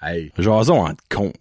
Hey, jason en con.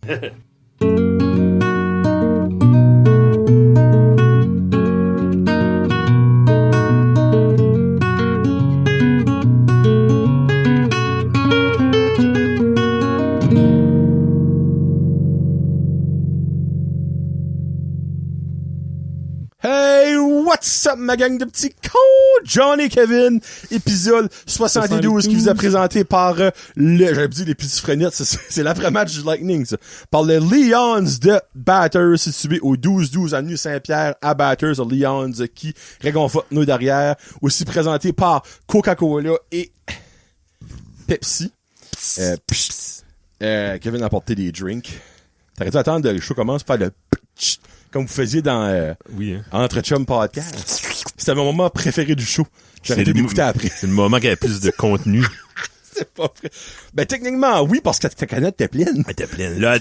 Hey, what's up, ma gang de petits cons? John et Kevin, épisode 72 qui vous a présenté par j'avais dit les petits frenettes, c'est l'après-match du Lightning, ça. Par les Lions de Batters, situé au 12-12 avenue Saint-Pierre à Batters, les Lions qui réconfortent nous derrière. Aussi présenté par Coca-Cola et Pepsi. Kevin a apporté des drinks. T'arrêtes d'attendre que le show commence pour faire le comme vous faisiez dans Entre Chum Podcast. C'était mon moment préféré du show. J'ai arrêté d'écouter après. C'est le moment qui avait plus de contenu. C'est pas vrai. Ben, techniquement, oui, parce que ta canette était pleine. Elle était pleine. Là,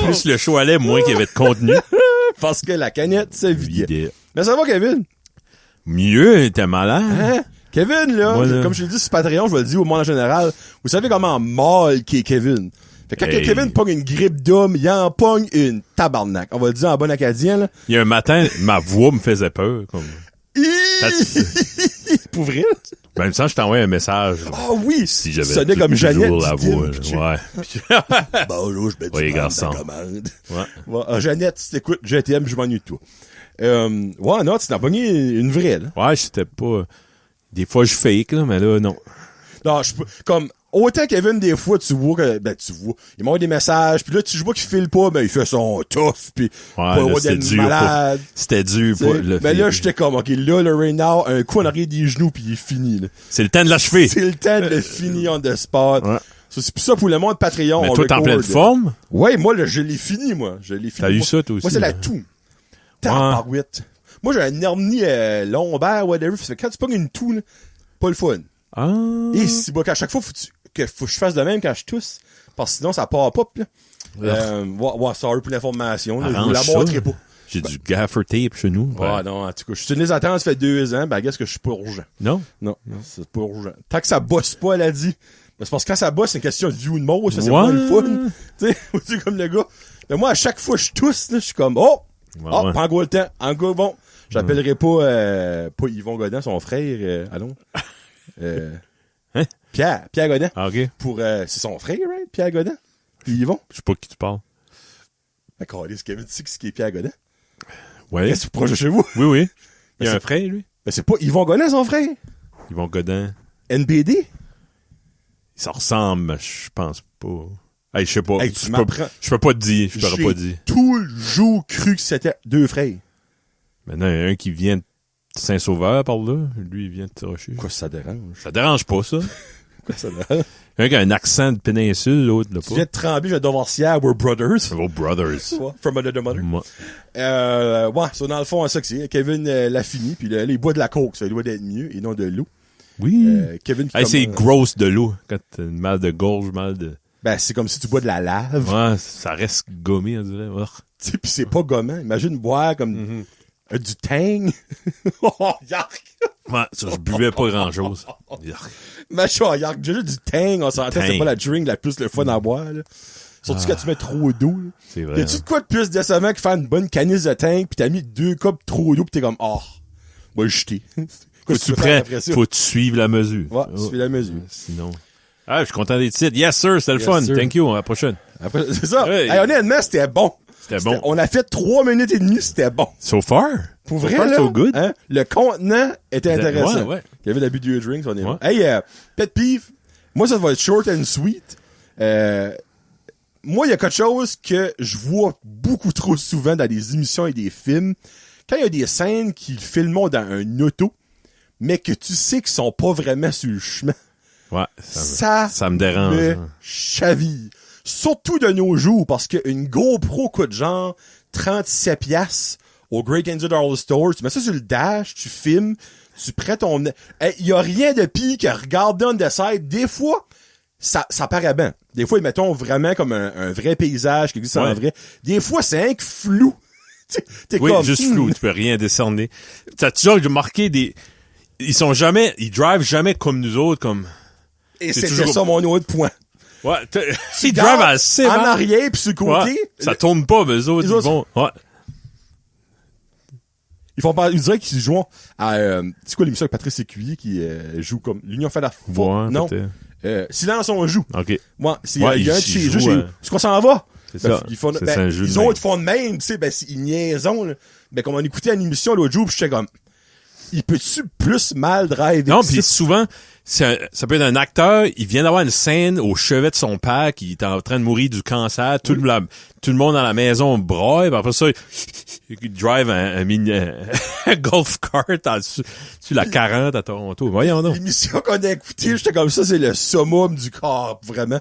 plus le show allait, moins qu'il y avait de contenu. Parce que la canette se vidait. Mais ça va, Kevin? Mieux, t'es malade. Hein? Kevin, là, comme je l'ai dit sur Patreon, je vais le dire au monde en général, vous savez comment mal qu'est Kevin. Fait que quand Kevin pogne une grippe d'homme, il en pogne une tabarnak. On va le dire en bon acadien, là. Il y a un matin, ma voix me faisait peur. Comme... Pour vrai? Ben, il me semble que je t'envoie un message. Ah oui! Si j'avais sonnait comme Jeannette. La voix, ouais. Bon, je mets du garçon. commande. Ouais. Jeannette, si t'écoutes, je t'aime, je m'ennuie de toi. Ouais, non, tu t'en pogné une vraie, là. Ouais, j'étais pas... Des fois, je fake, là, mais là, non. Non, comme... Autant Kevin, des fois, tu vois, il m'envoie des messages, puis là, tu vois qu'il file pas, ben, il fait son tough, puis là, c'était dur malade. C'était dur pour le ben là, j'étais comme, ok, là, le right now, un coup en arrière des genoux, puis il est fini, là. C'est le temps de l'achever. C'est le temps de le finir on the spot. Ouais. C'est pour ça, pour le monde Patreon. Mais toi, t'es en pleine forme? Ouais, moi, là, je l'ai fini, moi. T'as eu ça, toi aussi? Moi, c'est la toux. Tabarouette. Moi, j'ai un hernie lombaire, whatever. Fait que quand tu pognes une toux, là, pas le fun. Ah. Et si, bah, à chaque fois, faut que je fasse de même quand je tousse. Parce que sinon, ça part pas, là. Sorry pour l'information, là. Je vous la montrerai pas. J'ai du gaffer tape chez nous. Ouais, non, en tout cas, je suis sur les attentes, ça fait 2 ans, ben, qu'est-ce que je suis pas urgent. Non, c'est pas urgent. Tant que ça bosse pas, elle a dit. Mais c'est parce que quand ça bosse, c'est une question de vie ou de mort, ça, c'est pas le fun. Tu sais, c'est comme le gars. Mais moi, à chaque fois que je tousse, là, je suis comme, pas encore le temps. Encore bon. J'appellerai pas Yvon Godin, son frère, allons. Hein? Pierre Godin. Ah, ok. C'est son frère, right? Pierre Godin. Puis Yvon. Je sais pas de qui tu parles. D'accord, est-ce Kevin, tu sais qui est Pierre Godin? Ouais. Est-ce que c'est proche de chez vous? Oui. Il y a un frère, lui. Mais c'est pas Yvon Godin, son frère? Yvon Godin. NBD? Ça ressemble, mais je pense pas. Hey, je sais pas. Hey, je peux pas te dire. Je t'aurais pas dit. J'ai toujours cru que c'était 2 frères. Maintenant, il y a un qui vient de Saint-Sauveur par là. Lui, il vient de Tirocher. Quoi, ça dérange? Ça dérange pas, ça. Quoi, ça dérange? Un qui a un accent de péninsule, l'autre, là, pas. Tu viens de Tremblay, je viens de Devancière, we're brothers. We're brothers. From another mother. Moi. So dans le fond, ça que c'est. Kevin l'a fini, puis il boit de la coke, ça doit être mieux, et non de l'eau. Oui. Kevin c'est gross de l'eau. Quand t'as mal de gorge, mal de... Ben, c'est comme si tu bois de la lave. Ouais, ça reste gommé, on dirait. Tu sais, pis c'est pas gommant. Imagine boire comme du tang. Oh, yark! Ouais, ça, je buvais pas grand-chose. Machin, yark. Déjà du tang, on s'entend, c'est pas la drink la plus le fun à boire, là. Surtout quand tu mets trop d'eau, là. C'est vrai. Y'a-tu de quoi de plus décevant que faire une bonne canisse de tang pis t'as mis 2 copes trop d'eau pis t'es comme, moi, jeter. Faut que tu suives la mesure. Ouais, tu suis la mesure. Sinon. Ah, je suis content des titres. Yes, sir, c'était le fun. Sir. Thank you, à la prochaine. Après, c'est ça. Hey. Hey, honnêtement, c'était bon. C'était bon. On a fait 3 minutes et demie, c'était bon. So far. Pour so vrai, far, là, so good. Hein, le contenant était intéressant. Ouais. Il y avait l'abus de drinks, on est ouais. Hey, pet peeve. Moi, ça va être short and sweet. Moi, il y a quelque chose que je vois beaucoup trop souvent dans des émissions et des films. Quand il y a des scènes qui filment dans un auto, mais que tu sais qu'ils sont pas vraiment sur le chemin. Ouais. Ça me dérange. Me chaville. Surtout de nos jours, parce qu'une GoPro coûte genre 37 piastres au Great Indian Dollar Store. Tu mets ça sur le dash, tu filmes, tu prêtes ton... Il y a rien de pire que regarder on the side. Des fois, ça paraît bien. Des fois, ils mettons vraiment comme un vrai paysage qui existe en vrai. Des fois, c'est un flou. T'es oui, comme, juste flou. Tu peux rien décerner. T'as toujours remarqué ils drivent jamais comme nous autres, comme... Et c'était ça mon autre point. Ouais, Tu ils drivent gardes assez en mal. arrière puis sur le côté. Ouais, ça tourne pas, mais eux autres, Les ils autres- vont... Ouais. Ils diraient qu'ils jouent à, c'est quoi l'émission avec Patrice Écuyer qui joue comme l'Union fait la Ouais, non. peut-être. Silence on joue. OK. Moi, c'est, Ouais, il y a un de ils chez eux, jouent, c'est qu'on s'en va. C'est Ben, ça. ils font, C'est un jeu de ils même. autres font de même, tu sais, ben, ils niaisons, là. Ben, comme on écoutait une émission l'autre jour, pis j'étais comme, il peut-tu plus mal driver? Non, que puis ça? souvent, ça peut être un acteur, il vient d'avoir une scène au chevet de son père qui est en train de mourir du cancer, tout le monde dans la maison braille, puis après ça, il drive un golf cart sur la 40 à Toronto. Voyons donc. L'émission qu'on a écoutée, j'étais comme ça, c'est le summum du corps, vraiment.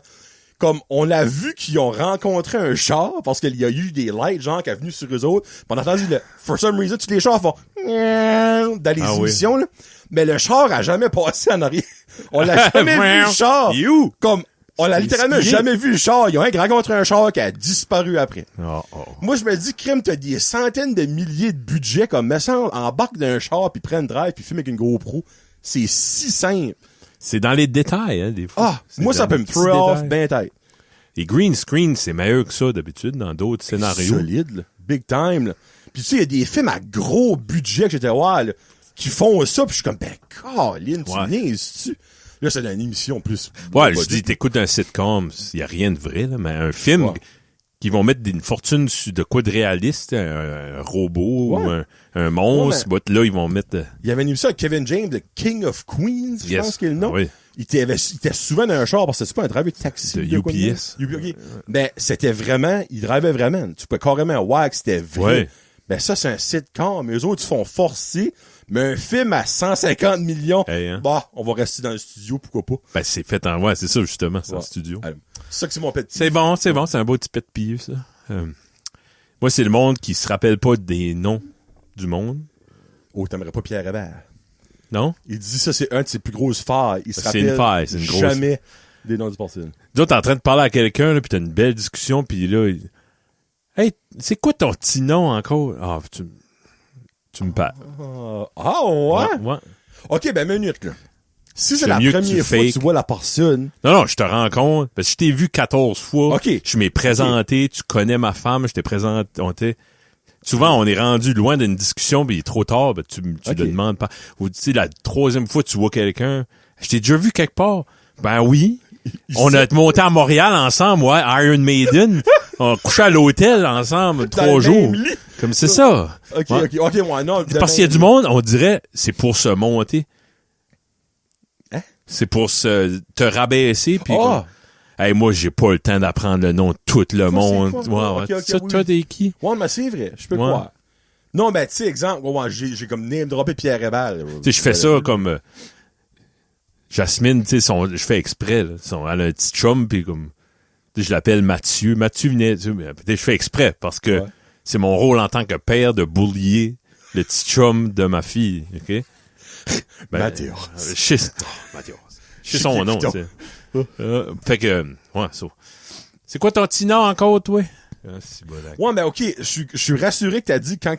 Comme, on a vu qu'ils ont rencontré un char, parce qu'il y a eu des lights, genre, qui est venu sur eux autres, pis on a entendu for some reason, tous les chars font dans les Ah oui. émissions, là. Mais le char a jamais passé en arrière. On l'a jamais vu, le char. You! Comme, on l'a littéralement skié. jamais vu, le char. Ils ont rencontré un char qui a disparu après. Oh, oh. Moi, je me dis, crime, t'as des centaines de milliers de budgets, comme, me semble, embarque d'un char, puis prenne drive, puis filme avec une GoPro. C'est si simple. C'est dans les détails, hein, des fois. Ah, C'est moi, dans ça peut les me petits throw off détails. ben tête. Les green screen, c'est meilleur que ça, d'habitude, dans d'autres scénarios. Solide, là. Big time, là. Puis tu sais, il y a des films à gros budget que j'étais voir, là, qui font ça, puis je suis comme, ben, Caroline, tu Ouais. niaises-tu? Là, c'est une émission plus. Ouais, je dis, t'écoutes un sitcom, il y a rien de vrai, là, mais un film Ouais. qui vont mettre une fortune sur de quoi de réaliste, un robot Ouais. ou un monstre, bah, là, ils vont mettre... Il y avait une émission avec Kevin James, le King of Queens, je pense qu'il est le nom. Oui. Il était souvent dans un char, parce que c'est pas un driver de taxi. De quoi UPS. même. OK. Ben, c'était vraiment, il drivait vraiment. Tu peux carrément voir que c'était vrai. Ouais. Ben, ça, c'est un sitcom. Mais eux autres, ils font forcer. Mais un film à 150 millions, Hey, hein. bah, on va rester dans le studio, pourquoi pas. Ben, c'est fait en... Ouais, c'est ça, justement, c'est en Ouais. studio. Allez. C'est ça que c'est mon pet. C'est bon, c'est un beau petit pet peeve, ça. Moi, c'est le monde qui se rappelle pas des noms du monde. Oh, t'aimerais pas Pierre Hébert. Non? Il dit ça, c'est un de ses plus grosses failles. Il se C'est rappelle une faille, c'est une grosse- jamais des noms du porcelaine. Là, t'es en train de parler à quelqu'un, là, pis t'as une belle discussion, pis là, hey, c'est quoi ton petit nom encore? Ah, tu me parles. Ah, ouais? Ouais. OK, ben, minute, là. Si c'est C'est la mieux que première tu fois que fakes. tu vois la personne, Non, je te rencontre, parce que je t'ai vu 14 fois. OK. Je m'ai présenté, tu connais ma femme, je t'ai présenté. Souvent, on est rendu loin d'une discussion, puis il est trop tard, ben, tu OK. le demandes pas. Ou tu sais, la troisième fois, tu vois quelqu'un, je t'ai déjà vu quelque part. Ben oui. On a monté à Montréal ensemble, ouais, Iron Maiden. On couchait à l'hôtel ensemble dans le 3 jours. même lit. Comme c'est ça. OK, Ouais. OK, ouais, non. Parce qu'il y a du monde, on dirait, c'est pour se monter. Hein? C'est pour te rabaisser, puis Ah! hey, moi, j'ai pas le temps d'apprendre le nom de tout le monde. c'est quoi? Ouais, Ok, ouais. ok, Ça, oui, toi, oui. t'es qui? Ouais, mais c'est vrai, je peux le Ouais. croire. Non, ben, tu sais, exemple, ouais, j'ai comme name droppé Pierre Hébert. Tu sais, je fais ça comme Jasmine, tu sais, je fais exprès. Là. Elle a un petit chum, puis comme, tu sais, je l'appelle Mathieu. Mathieu venait, tu sais, mais peut-être je fais exprès parce que Ouais. c'est mon rôle en tant que père de bullier le petit chum de ma fille, ok? Mathieu. Je sais son nom, tu sais. Fait que, ouais, ça. C'est quoi ton petit nom encore, toi? Ah, c'est bon, d'accord. Ouais, mais OK, je suis rassuré que t'as dit quand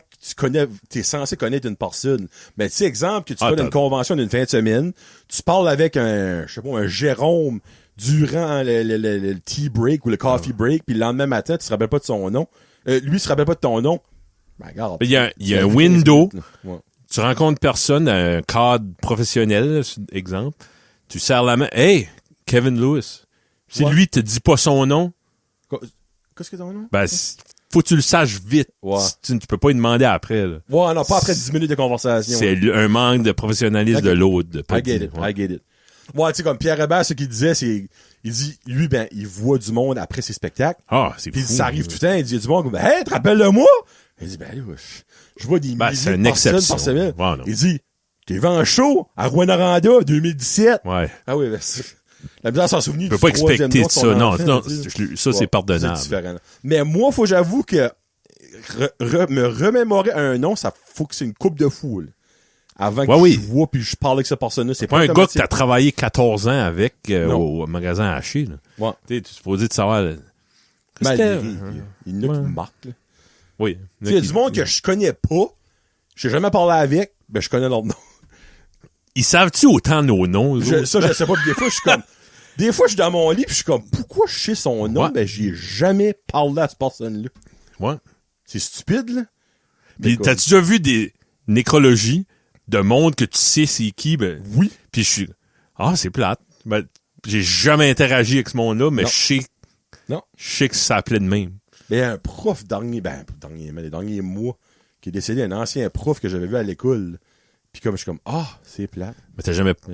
t'es censé connaître une personne. Mais tu sais, exemple, que tu vas dans une convention d'une fin de semaine, tu parles avec un Jérôme durant le tea break ou le coffee break, puis le lendemain matin, tu te rappelles pas de son nom. Lui, il se rappelle pas de ton nom. Ben, regarde. Il y a tu un as vu window. 15 minutes, là. Ouais. Tu rencontres personne, un cadre professionnel, exemple. Tu serres la main. Hey, Kevin Lewis. Si Ouais. lui te dit pas son nom, Qu'est-ce que ton nom? ben, faut que tu le saches vite. Ouais. Tu peux pas lui demander après, là. Ouais, non, pas après 10 minutes de conversation. C'est un manque de professionnalisme Ok. de l'autre. de pas I get dire, it, ouais. I get it. Ouais, tu sais, comme Pierre Hébert, ce qu'il disait, c'est, il dit, lui, ben, il voit du monde après ses spectacles. Ah, c'est Puis fou. ça arrive tout le temps, il dit, il y a du monde, ben, hey, te rappelles de moi? Il dit, ben, là, je vois des Ben, milliers c'est de une personnes exception. par semaine. Ouais, non. Il dit, t'es vu en show à Rouyn-Noranda, 2017. Ouais. Ah oui, ben, la misère s'en souvenir. Tu peux pas expecter de ça. Non, ça, c'est pardonnable. C'est différent. Mais moi, faut j'avoue que me remémorer un nom, ça faut que c'est une coupe de foule. Avant que Ouais, oui. je vois puis je parle avec cette personne-là. C'est Pas un gars que automatique. t'as travaillé 14 ans avec Non. au magasin Haché, là. Ouais. Tu sais, tu es supposé de savoir. Là. Ben, C'était- il y en a qui Ouais. me marquent, là. Oui. Il y a du monde que je connais pas, j'ai jamais parlé avec, ben je connais leur nom. Ils savent-tu autant nos noms? eux autres? Ça, je sais pas, puis des fois, je suis comme, Des fois, je suis dans mon lit pis je suis comme, pourquoi je sais son nom? Ouais. Ben, j'y ai jamais parlé à cette personne-là. Ouais. C'est stupide, là. Puis t'as-tu déjà vu des nécrologies de monde que tu sais c'est qui? Ben, Oui. puis je suis, c'est plate. Ben, j'ai jamais interagi avec ce monde-là, mais Non. je sais que ça s'appelait de même. Mais un prof mais les derniers mois, qui est décédé, un ancien prof que j'avais vu à l'école. Puis comme je suis comme, c'est plate. Mais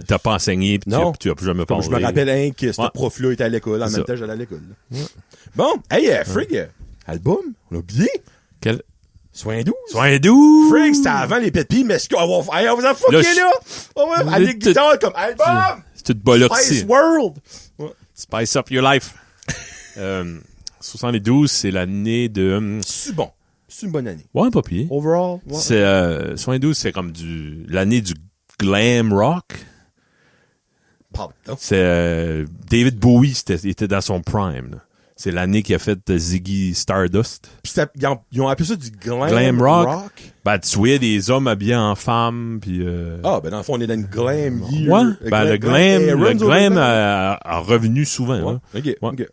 t'as pas enseigné, pis Non. tu as plus jamais Comme parlé. je me rappelle que ce Ouais. prof-là était à l'école. En C'est même ça. temps, j'allais à l'école. Là. Bon, hey, Frig, album, on a oublié. Quel? Soin 12. Soin doux! Frig, c'était avant les pépites, mais on vous a fucké, Là, là. On va aller guitare comme album. C'est toute bolottie. Spice World. Ouais. Spice up your life. 72, c'est l'année de... C'est bon. C'est une bonne année. Ouais, pas pire. Overall. Ouais. C'est 72, c'est comme l'année du glam rock. Pardon. C'est David Bowie, il était dans son prime. Là. C'est l'année qu'il a fait Ziggy Stardust. Puis ils ont appelé ça du Glam rock. Ben, tu voyais des hommes habillés en femmes, puis... Ben dans le fond, on est dans une glam year. Ouais, ben le glam a... a revenu souvent. Ouais. Hein. OK, Ouais. OK.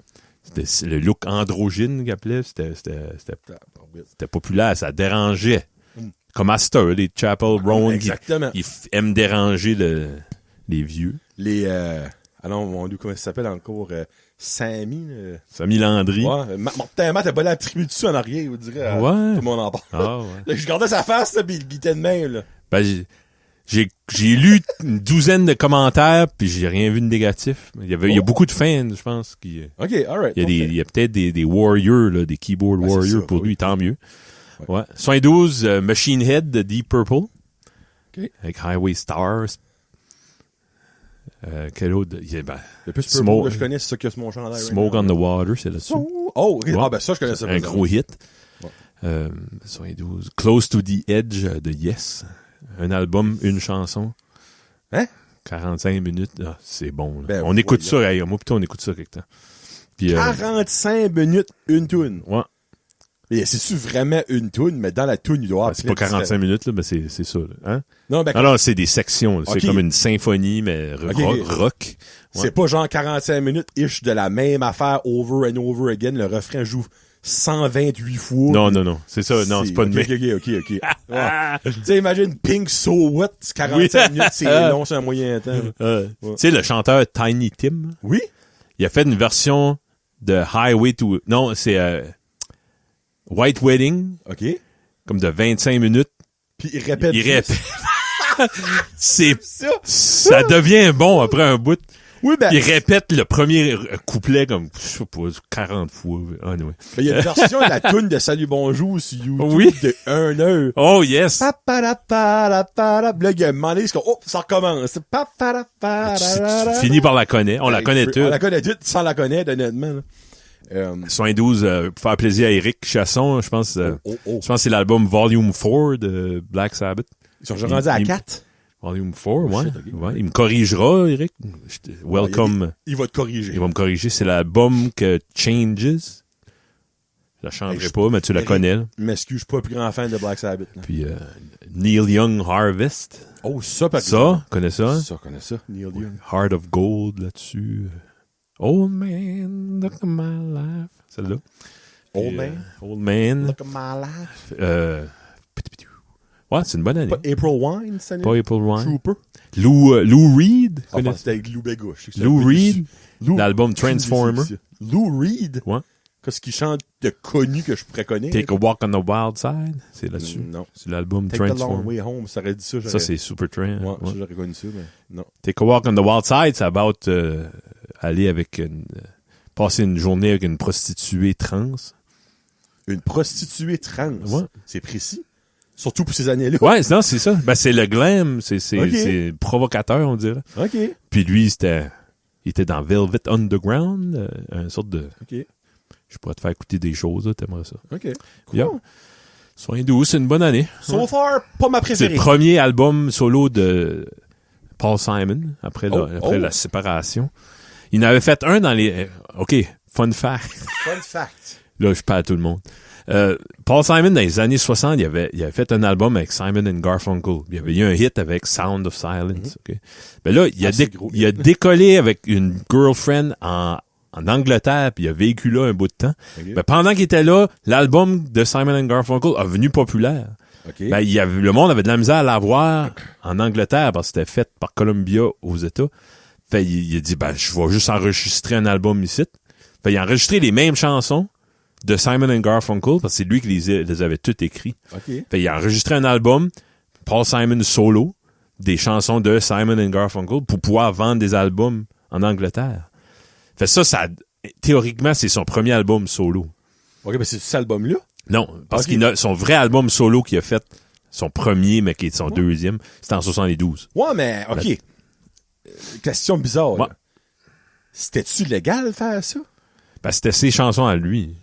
C'est le look androgyne qu'il appelait. C'était populaire, ça dérangeait. Comme à cette heure, les Chapel Roan qui Exactement. aiment déranger les vieux. Les... mon Dieu, comment ça s'appelle encore? Sammy. Samy Landry. Ouais. Martin Matt a pas l'attribut dessus en arrière, vous direz. Ouais. Tout le monde en parle. Ah, ouais. Là, je regardais sa face, là, pis il était de même, là. Ben, j'ai lu une douzaine de commentaires, puis j'ai rien vu de négatif. Il y a beaucoup de fans, je pense. OK, alright. Il y a peut-être des warriors, là, des keyboard Ben, c'est warriors ça, pour oui. lui, tant mieux. Ouais. 72, Machine Head de Deep Purple. OK. Avec Highway Stars. Quel autre? Le plus Smoke- Purple que je connais, c'est ça que c'est mon chandail. Smoke on the Water, c'est là-dessus. OK. Ouais. Ah, ben ça, je connais ça. Un gros hit. 72. Close to the Edge de Yes. Un album, une chanson. Hein? 45 minutes. Ah, c'est bon. Là. Ben, on écoute voyons. ça. Hey, moi, plutôt, on écoute ça quelque temps. Puis, 45 minutes, une toune. ouais. Et c'est-tu vraiment une toune, mais dans la toune, il doit y avoir C'est pas plein de 45 minutes, là, mais c'est ça. Là. Hein? Non, ben, Alors, c'est des sections. C'est Ok. comme une symphonie, mais Ok. rock. c'est pas genre 45 minutes-ish de la même affaire over and over again. Le refrain joue 128 fois. Non. C'est ça. Non, c'est pas de OK. Ouais. Tu sais, imagine Pink So What, c'est 45 minutes, c'est long, c'est un moyen temps. là. Tu sais, le chanteur Tiny Tim, Oui? il a fait une version de Highway to... Non, c'est White Wedding, OK. comme de 25 minutes. Puis il répète. Il juste. répète. Ça. Ça devient bon après un bout. Oui, ben, Il répète le premier couplet comme, je sais pas, 40 fois. Anyway. il y a une version de la toune de Salut Bonjour sur YouTube Oui. de 1 heure. Oh, yes! Paparaparaparap. Là, il y a un moment donné, c'est comme, oh, ça recommence. Tu finis par la connaître. On la connaît On tous. la connaît toutes, sans la connaître, honnêtement. Là. 72, pour faire plaisir à Eric Chasson, je pense je pense que c'est l'album Volume 4 de Black Sabbath. Ils sont déjà rendus à il- 4. Volume 4, ouais. shit, ok. Ouais. Il me corrigera, Eric. Welcome. Il va te corriger. Il va me corriger. C'est l'album que Changes. Je la changerai Hey, pas, mais tu la Eric, connais. Là. Je m'excuse, je suis pas le plus grand fan de Black Sabbath. Là. Puis Neil Young Harvest. Oh, ça, par Ça, connais ça? Ça, connais ça. Neil Young. Heart of Gold là-dessus. Old Man, look at my life. Celle-là. Old Puis, Man. Old Man. Look at my life. Ouais, c'est une bonne année. Pas April Wine, cette année? Pas April Wine. Trooper. Lou Reed. Ah, connais- c'était avec Lou Bega. Je sais que c'est Lou un peu Reed. déçu. L'album Transformer. Lou Reed. Ouais. Qu'est-ce qu'il chante de connu que je pourrais connaître? Take a Walk on the Wild Side. C'est là-dessus. Non. C'est l'album Take the long Transformer. way home. Ça aurait dit ça. Ça, c'est Supertramp. Ouais, Ouais. ça, j'aurais connu ça, mais non. Take a Walk on the Wild Side, c'est about aller avec passer une journée avec une prostituée trans. Une prostituée trans. Ouais. C'est précis. Surtout pour ces années-là. Ouais, non, c'est ça. Ben, c'est le glam. C'est Ok. c'est provocateur, on dirait. OK. Puis lui, il était dans Velvet Underground, une sorte de... OK. Je pourrais te faire écouter des choses, là, t'aimerais ça. OK. Cool. Yeah. Soin doux, c'est une bonne année. So far, pas ma C'est préférée. le premier album solo de Paul Simon, après Oh. la séparation. Il en avait fait un dans les... OK, fun fact. Fun fact. Là, je parle à tout le monde. Paul Simon, dans les années 60, il avait fait un album avec Simon and Garfunkel. Il y avait eu un hit avec Sound of Silence. OK? Ben là, il a décollé avec une girlfriend en Angleterre, puis il a vécu là un bout de temps. Okay. Ben, pendant qu'il était là, l'album de Simon and Garfunkel a devenu populaire. Okay. Ben, le monde avait de la misère à l'avoir en Angleterre parce que c'était fait par Columbia aux États. Fait, il a dit, ben, je vais juste enregistrer un album ici. Fait, il a enregistré les mêmes chansons de Simon and Garfunkel parce que c'est lui qui les avait toutes écrits. Okay. Fait, il a enregistré un album, Paul Simon solo, des chansons de Simon and Garfunkel pour pouvoir vendre des albums en Angleterre. Fait ça, théoriquement, c'est son premier album solo. OK, mais c'est cet album-là? Non, parce qu'il a son vrai album solo qu'il a fait, son premier, mais qui est son deuxième, c'était en 72. Ouais, mais, OK. Question bizarre. Ouais. C'était-tu légal de faire ça? Ben, c'était ses chansons à lui.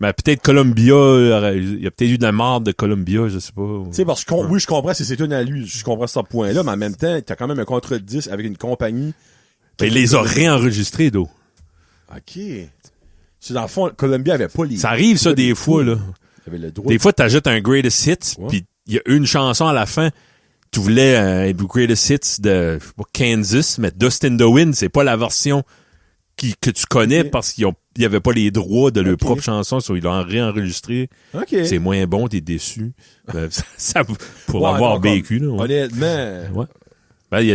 Mais peut-être Columbia, il y a peut-être eu de la marde de Columbia, je sais pas. Tu sais, parce que oui, je comprends si c'est une à lui, je comprends ce point-là, mais en même temps, t'as quand même un contrat de 10 avec une compagnie. Ben, il les a réenregistrés, d'eau. OK. C'est dans le fond, Columbia avait pas les... Ça arrive, ça, des fois, là. Il avait le droit. Des fois, t'ajoutes un Greatest Hits, pis il y a une chanson à la fin. Tu voulais un Greatest Hits de, je sais pas, Kansas, mais Dust in the Wind, c'est pas la version que tu connais parce qu'ils y avait pas les droits de leur propre chanson, ils l'ont réenregistré. Okay. C'est moins bon, t'es déçu. Ça pour avoir vécu, là. Ouais. Honnêtement. Ouais. Ben, il y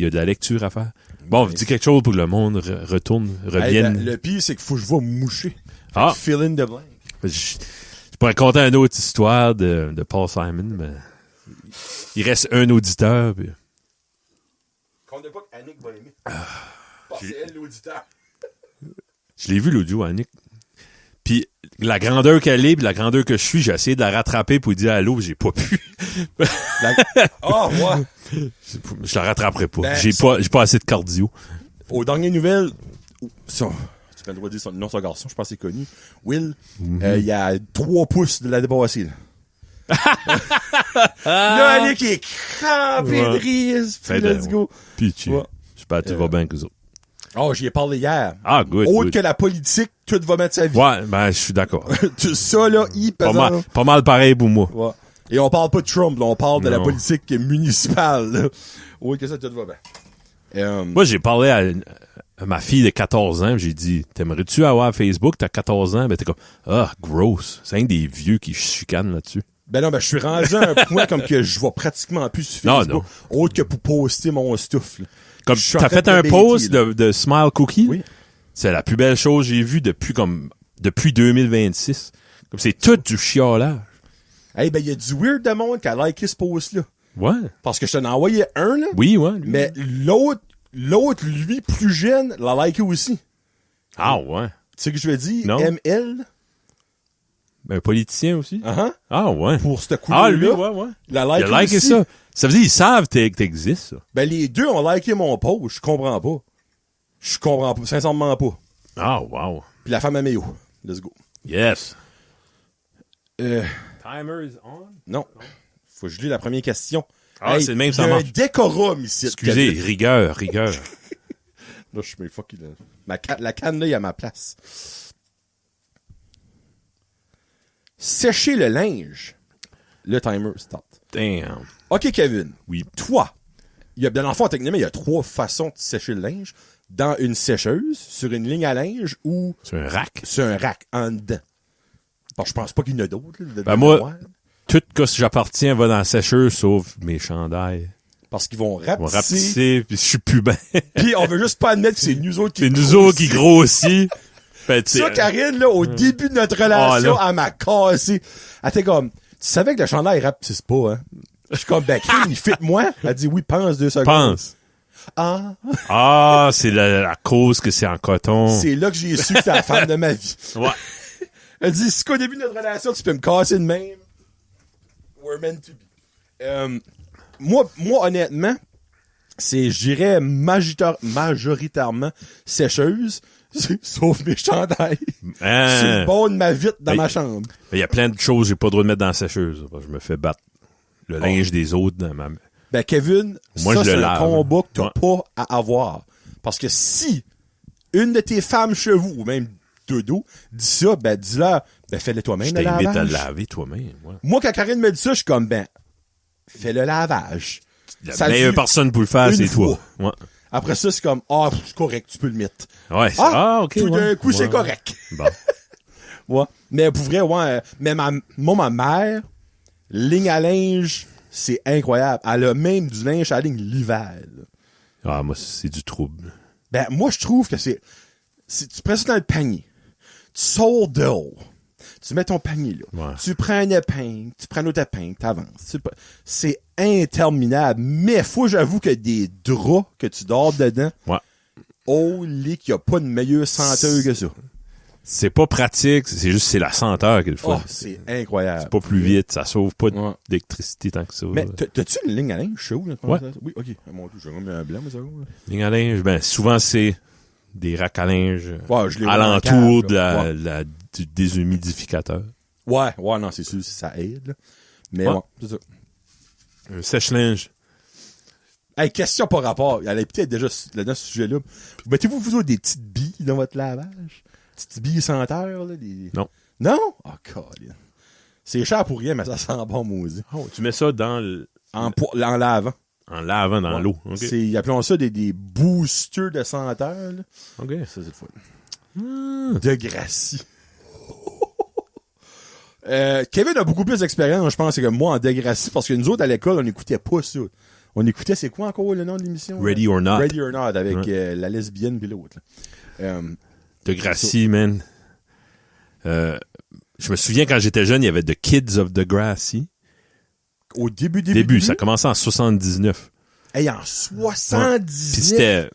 a de la lecture à faire. Bon, dis quelque chose pour que le monde revienne. Le pire, c'est qu'il faut que je vais moucher. Fill in the blank. Je pourrais raconter une autre histoire de Paul Simon, mais il reste un auditeur. Puis... Qu'on n'a pas qu'Annick va aimer. C'est elle l'auditeur. Je l'ai vu l'audio, Annick. Puis la grandeur qu'elle est, puis la grandeur que je suis, j'ai essayé de la rattraper pour lui dire allô, j'ai pas pu. Ouais. Je la rattraperai pas. Ben, j'ai pas assez de cardio. Aux dernières nouvelles, ça, tu peux le droit de dire son garçon, je pense que c'est connu. Will, il y a 3 pouces de la dépasser. Là, Annick est crampé de rire. Puis let's go. Puis tu vas bien que ça. Oh, j'y ai parlé hier. Ah, good. Autre que la politique, tout va mettre sa vie. Ouais, ben, je suis d'accord. Ça, là, pas mal pareil pour moi. Ouais. Et on parle pas de Trump, là, on parle de la politique municipale, là. Oui, que ça, tout va bien. Moi, j'ai parlé à ma fille de 14 ans, j'ai dit, t'aimerais-tu avoir Facebook? T'as 14 ans? Ben, t'es comme, gross. C'est un des vieux qui chicanent là-dessus. Ben non, ben, je suis rendu à un point comme que je vois pratiquement plus sur Facebook. Non. Autre que pour poster mon stuff, là. Comme t'as fait un post de Smile Cookie, oui. C'est la plus belle chose que j'ai vue depuis 2026. Comme c'est tout du chiolage. Eh ben, il y a du weird de monde qui a liké ce post-là. Ouais. Parce que je t'en ai envoyé un, là. Oui, ouais. Mais l'autre, lui, plus jeune, l'a liké aussi. Ah, ouais. Tu sais ce que je veux dire? Non. ML. Ben, un politicien aussi. Uh-huh. Ah, ouais. Pour cette couleur-là. Ah, lui, ouais. Il a liké aussi. Ça. Ça veut dire, ils savent que t'existes, ça. Ben, les deux ont liké mon post. Je comprends pas. Sincèrement pas. Ah, wow. Puis la femme à Méo. Let's go. Yes. Timer is on? Non. Faut que je lis la première question. Ah, c'est le même, ça marche. Il y a un décorum ici. Excusez, rigueur. Là, je suis fuck. La canne, là, il y a ma place. Sécher le linge. Le timer start. Damn. OK, Kevin. Oui. Toi, dans l'enfant, techniquement, il y a 3 façons de sécher le linge. Dans une sécheuse, sur une ligne à linge ou... Sur un rack. Sur un rack, en dedans. Bon, je pense pas qu'il y en a d'autres. Ben moi, tout ce que j'appartiens va dans la sécheuse, sauf mes chandails. Parce qu'ils vont rapetisser. Ils vont rapetisser, puis je suis plus bien. Puis on veut juste pas admettre que c'est nous autres qui grossit. C'est nous autres qui grossit. Ça, Karine, là, au début de notre relation, elle m'a cassé. Elle était comme, tu savais que le chandail rapetisse pas, hein? Je suis comme, ben, Karine, il fit moi. Elle dit, oui, pense 2 secondes. Pense. Ah, c'est la cause que c'est en coton. C'est là que j'ai su que c'était la femme de ma vie. Ouais. Elle dit, si qu'au début de notre relation, tu peux me casser de même, we're meant to be. Moi, honnêtement, je dirais majoritairement sécheuse, sauf mes chandails. C'est le bon de ma vite dans ma chambre. Il y a plein de choses que j'ai pas le droit de mettre dans la sécheuse. Je me fais battre le linge des autres dans ma... Ben, Kevin, moi, ça, c'est un combat que t'as pas à avoir. Parce que si une de tes femmes chez vous, ou même dodo, dis ça, ben dis-leur, ben fais-le toi-même, Je le t'invite à lavage. le laver toi-même. Ouais. Moi, quand Karine me dit ça, je suis comme, ben, fais le lavage. La Ça meilleure dit personne pour le faire, une c'est fois. toi. Ouais. Après ça, c'est comme, c'est correct, tu peux le mettre. Ouais, ok. Tout d'un ouais. coup, c'est Ouais. correct. Bon. Ouais. Mais pour vrai, ouais, mais ma mère, ligne à linge, c'est incroyable. Elle a même du linge à ligne l'hiver, là. Ah, moi, c'est du trouble. Ben, moi, je trouve que tu prends ça dans le panier. Tu sors dehors. Tu mets ton panier là. Ouais. Tu prends un épingle, tu prends l'autre épingle, t'avances. C'est interminable. Mais j'avoue que des draps que tu dors dedans, Ouais. oh, lit qu'il n'y a pas de meilleure senteur que ça. C'est pas pratique, c'est juste c'est la senteur qu'il faut. Oh, c'est incroyable. C'est pas plus vite, ça sauve pas Ouais. d'électricité tant que ça. Mais t'as-tu une ligne à linge chaud? Là, Ouais. Oui, ok. Mon Dieu, j'ai remis un blanc, mais ça va. Ligne à linge, ben souvent c'est des racks à linge Ouais, je les vois dans la alentour cave, de du déshumidificateur. Ouais, non, c'est sûr, ça aide. Là. Mais Ouais. bon, c'est ça. Un sèche-linge. Hey, question par rapport. Elle est peut-être déjà là dans ce sujet-là. Mettez-vous vous autres des petites billes dans votre lavage? Petites billes senteurs, là? Non. Non? Oh, God. C'est cher pour rien, mais ça sent bon, maudit. Oh, tu mets ça dans En lavant. en lavant dans Ouais. l'eau. OK. Ils appellent ça des boosters de senteurs, là. OK. Ça, c'est le fun. De Gracie. Kevin a beaucoup plus d'expérience, je pense, que moi en Degrassi, parce que nous autres, à l'école, on n'écoutait pas ça. On écoutait, c'est quoi encore le nom de l'émission? Ready or Not. Ready or Not, avec la lesbienne puis l'autre. De Gracie, man. Je me souviens quand j'étais jeune, il y avait The Kids of Degrassi. Au début. Ça commençait en 79. Hey, en 79. Puis c'était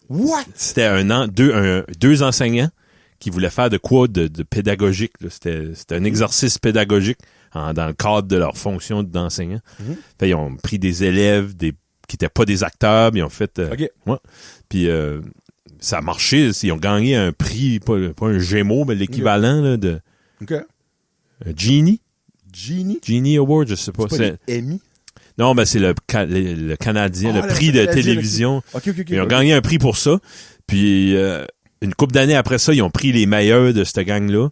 What? c'était deux enseignants qui voulaient faire de quoi de pédagogique. Là. C'était un exercice pédagogique dans le cadre de leur fonction d'enseignant. Fait, ils ont pris des élèves qui étaient pas des acteurs, mais ils ont fait... OK. Ouais. Puis ça a marché. Ils ont gagné un prix, pas un Gémeaux, mais l'équivalent là, de OK. Genie Award, je sais pas. C'est pas les Emmy? Non, ben c'est le Canadien, le prix de Canadien, télévision. OK. Ils ont gagné un prix pour ça. Puis une couple d'années après ça, ils ont pris les meilleurs de cette gang-là.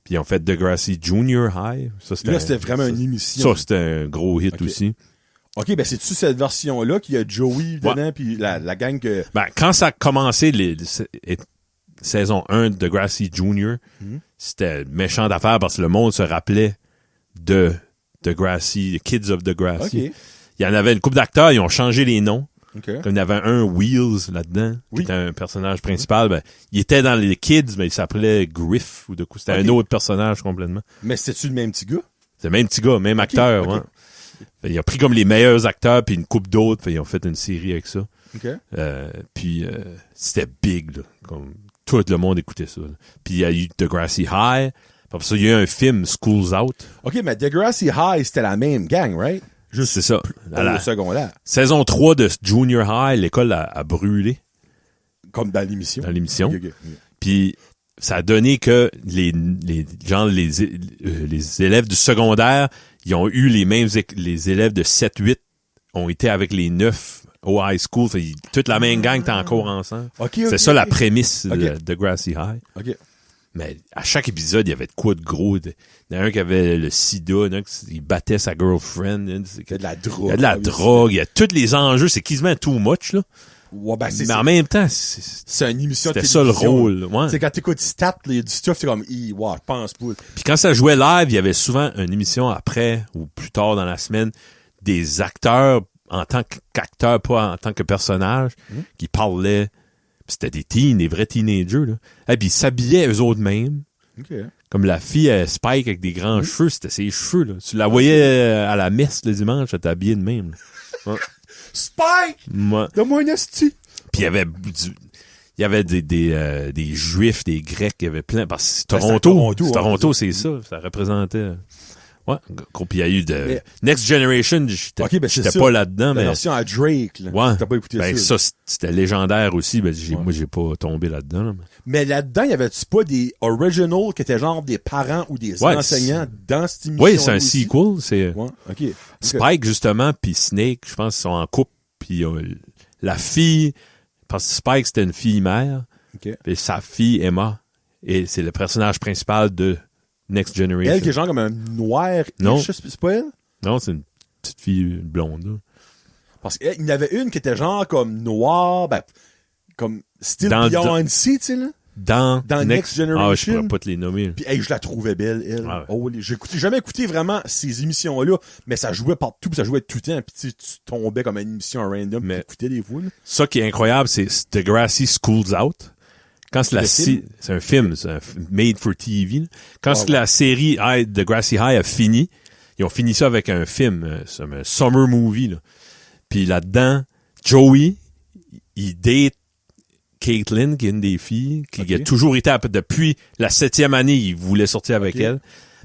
Puis ils ont fait Degrassi Junior High. Ça, C'était vraiment une émission. Ça, c'était un gros hit OK. aussi. OK, ben c'est-tu cette version-là qu'il y a Joey dedans, puis la gang que... Ben, quand ça a commencé, saison 1 de Degrassi Junior, c'était méchant d'affaires parce que le monde se rappelait de Degrassi, The Kids of Degrassi. OK. Il y en avait une couple d'acteurs, ils ont changé les noms. OK. Comme il y avait un Wheels là-dedans, qui était un personnage principal, ben, il était dans les Kids, mais il s'appelait Griff ou de coup. C'était un autre personnage complètement. Mais c'était-tu le même petit gars? C'est le même petit gars, même acteur, OK. ouais. Fait, il a pris comme les meilleurs acteurs puis une coupe d'autres, fait, ils ont fait une série avec ça. OK. Puis c'était big, là. Comme tout le monde écoutait ça. Là. Puis il y a eu Degrassi High. Après ça, il y a eu un film, School's Out. OK, mais Degrassi High, c'était la même gang, right? Juste C'est ça. À la au secondaire. saison 3 de Junior High, l'école a brûlé Comme dans l'émission. dans l'émission. OK. Puis ça a donné que les élèves du secondaire, ils ont eu les mêmes les élèves de 7-8 ont été avec les 9 au high school. Fait, toute la même gang était encore ensemble. OK. C'est ça la prémisse OK. de Grassy High. OK. Mais à chaque épisode, il y avait de quoi de gros. Il y en a un qui avait le sida, il y en a un qui battait sa girlfriend. Il y a de la drogue. Il y a de la drogue, il y a tous les enjeux. C'est quasiment too much, là. Ouais, ben, Mais en même temps, c'est une émission de c'était ça le télévision. rôle. Ouais. C'est quand t'écoutes Stat, il y a du stuff, c'est comme, wow, je pense pas. Puis quand ça jouait live, il y avait souvent une émission après ou plus tard dans la semaine des acteurs en tant qu'acteurs, pas en tant que personnages, qui parlaient. Puis c'était des vrais teenagers, là. Et puis ils s'habillaient eux autres mêmes. OK. Comme la fille Spike avec des grands cheveux, c'était ses cheveux, là. Tu la voyais à la messe le dimanche, elle était habillée de même. Là. Ouais. Spike! Ouais. Donne-moi un esti! Puis il y avait des Juifs, des Grecs, il y avait plein. Parce que Ben, Toronto, c'est ça. Ça représentait. Ouais. Puis il y a eu Mais- Next Generation, j'étais Ok, ben, c'est ça. pas là-dedans, La mais. version à Drake, là. Ouais. T'as pas écouté Ben, ça. ça, c'était légendaire aussi. Ben, Ouais. moi, j'ai pas tombé là-dedans. Là, mais- Mais là-dedans, y avait-tu pas des originals qui étaient genre des parents ou des Ouais, enseignants dans cette émission? Oui, c'est un sequel. C'est Ouais, OK. Spike, justement, puis Snake, je pense, ils sont en couple. Puis la fille, parce que Spike, c'était une fille mère. OK. Puis sa fille, Emma, Et c'est le personnage principal de Next Generation. Elle qui est genre comme un noir. Non. C'est pas elle? Non, c'est une petite fille blonde. Là. Parce qu'il y en avait une qui était genre comme noire, ben, comme style Dans- Beyoncé, tu sais, là. Dans Next Generation. Ah, je pourrais pas te les nommer. Puis, hey, je la trouvais belle, elle. Ah ouais. Oh, j'ai jamais écouté vraiment ces émissions-là, mais ça jouait partout, puis ça jouait tout le temps, puis tu tombais comme une émission random, Mais- puis t'écoutais des fois, là. Ça qui est incroyable, c'est Degrassi Schools Out. Quand c'est c'est un film, c'est un made for TV. Là. Quand c'est la série Degrassi High a fini, ils ont fini ça avec un film, c'est un summer movie. Là. Puis là-dedans, Joey, il date Caitlin, qui est une des filles, qui a toujours été, depuis la 7e année, il voulait sortir avec elle.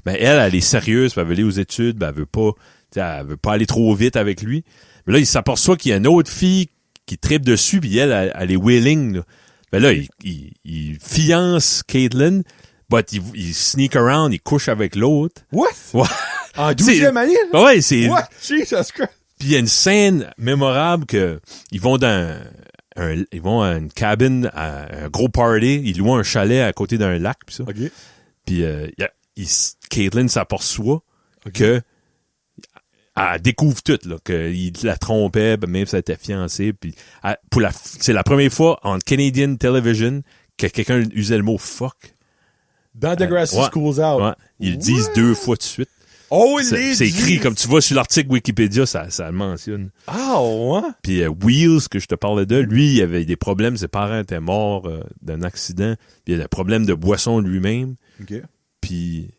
Ben, elle est sérieuse, puis elle veut aller aux études, ben, elle veut pas aller trop vite avec lui. Mais là, il s'aperçoit qu'il y a une autre fille qui tripe dessus, puis elle est willing, là. Ben là, il fiance Caitlin, but il sneak around, il couche avec l'autre. What? Ouais. En 12e année, là? Ouais, c'est... What? Jesus Christ! Puis il y a une scène mémorable que ils vont ils vont à une cabine, à un gros party, ils louent un chalet à côté d'un lac, pis ça. OK. Puis Caitlin s'aperçoit que elle découvre tout, là, qu'il la trompait, même si elle était fiancée. Puis c'est la première fois en Canadian Television que quelqu'un usait le mot fuck. Dans Degrassi ouais. Schools Out. Ouais. Ils le disent 2 fois de suite. Oh, C'est écrit, comme tu vois sur l'article Wikipédia, ça le mentionne. Ah, ouais? Puis Wheels, que je te parlais de, lui, il avait des problèmes. Ses parents étaient morts d'un accident. Puis il a des problèmes de boisson lui-même. OK. Puis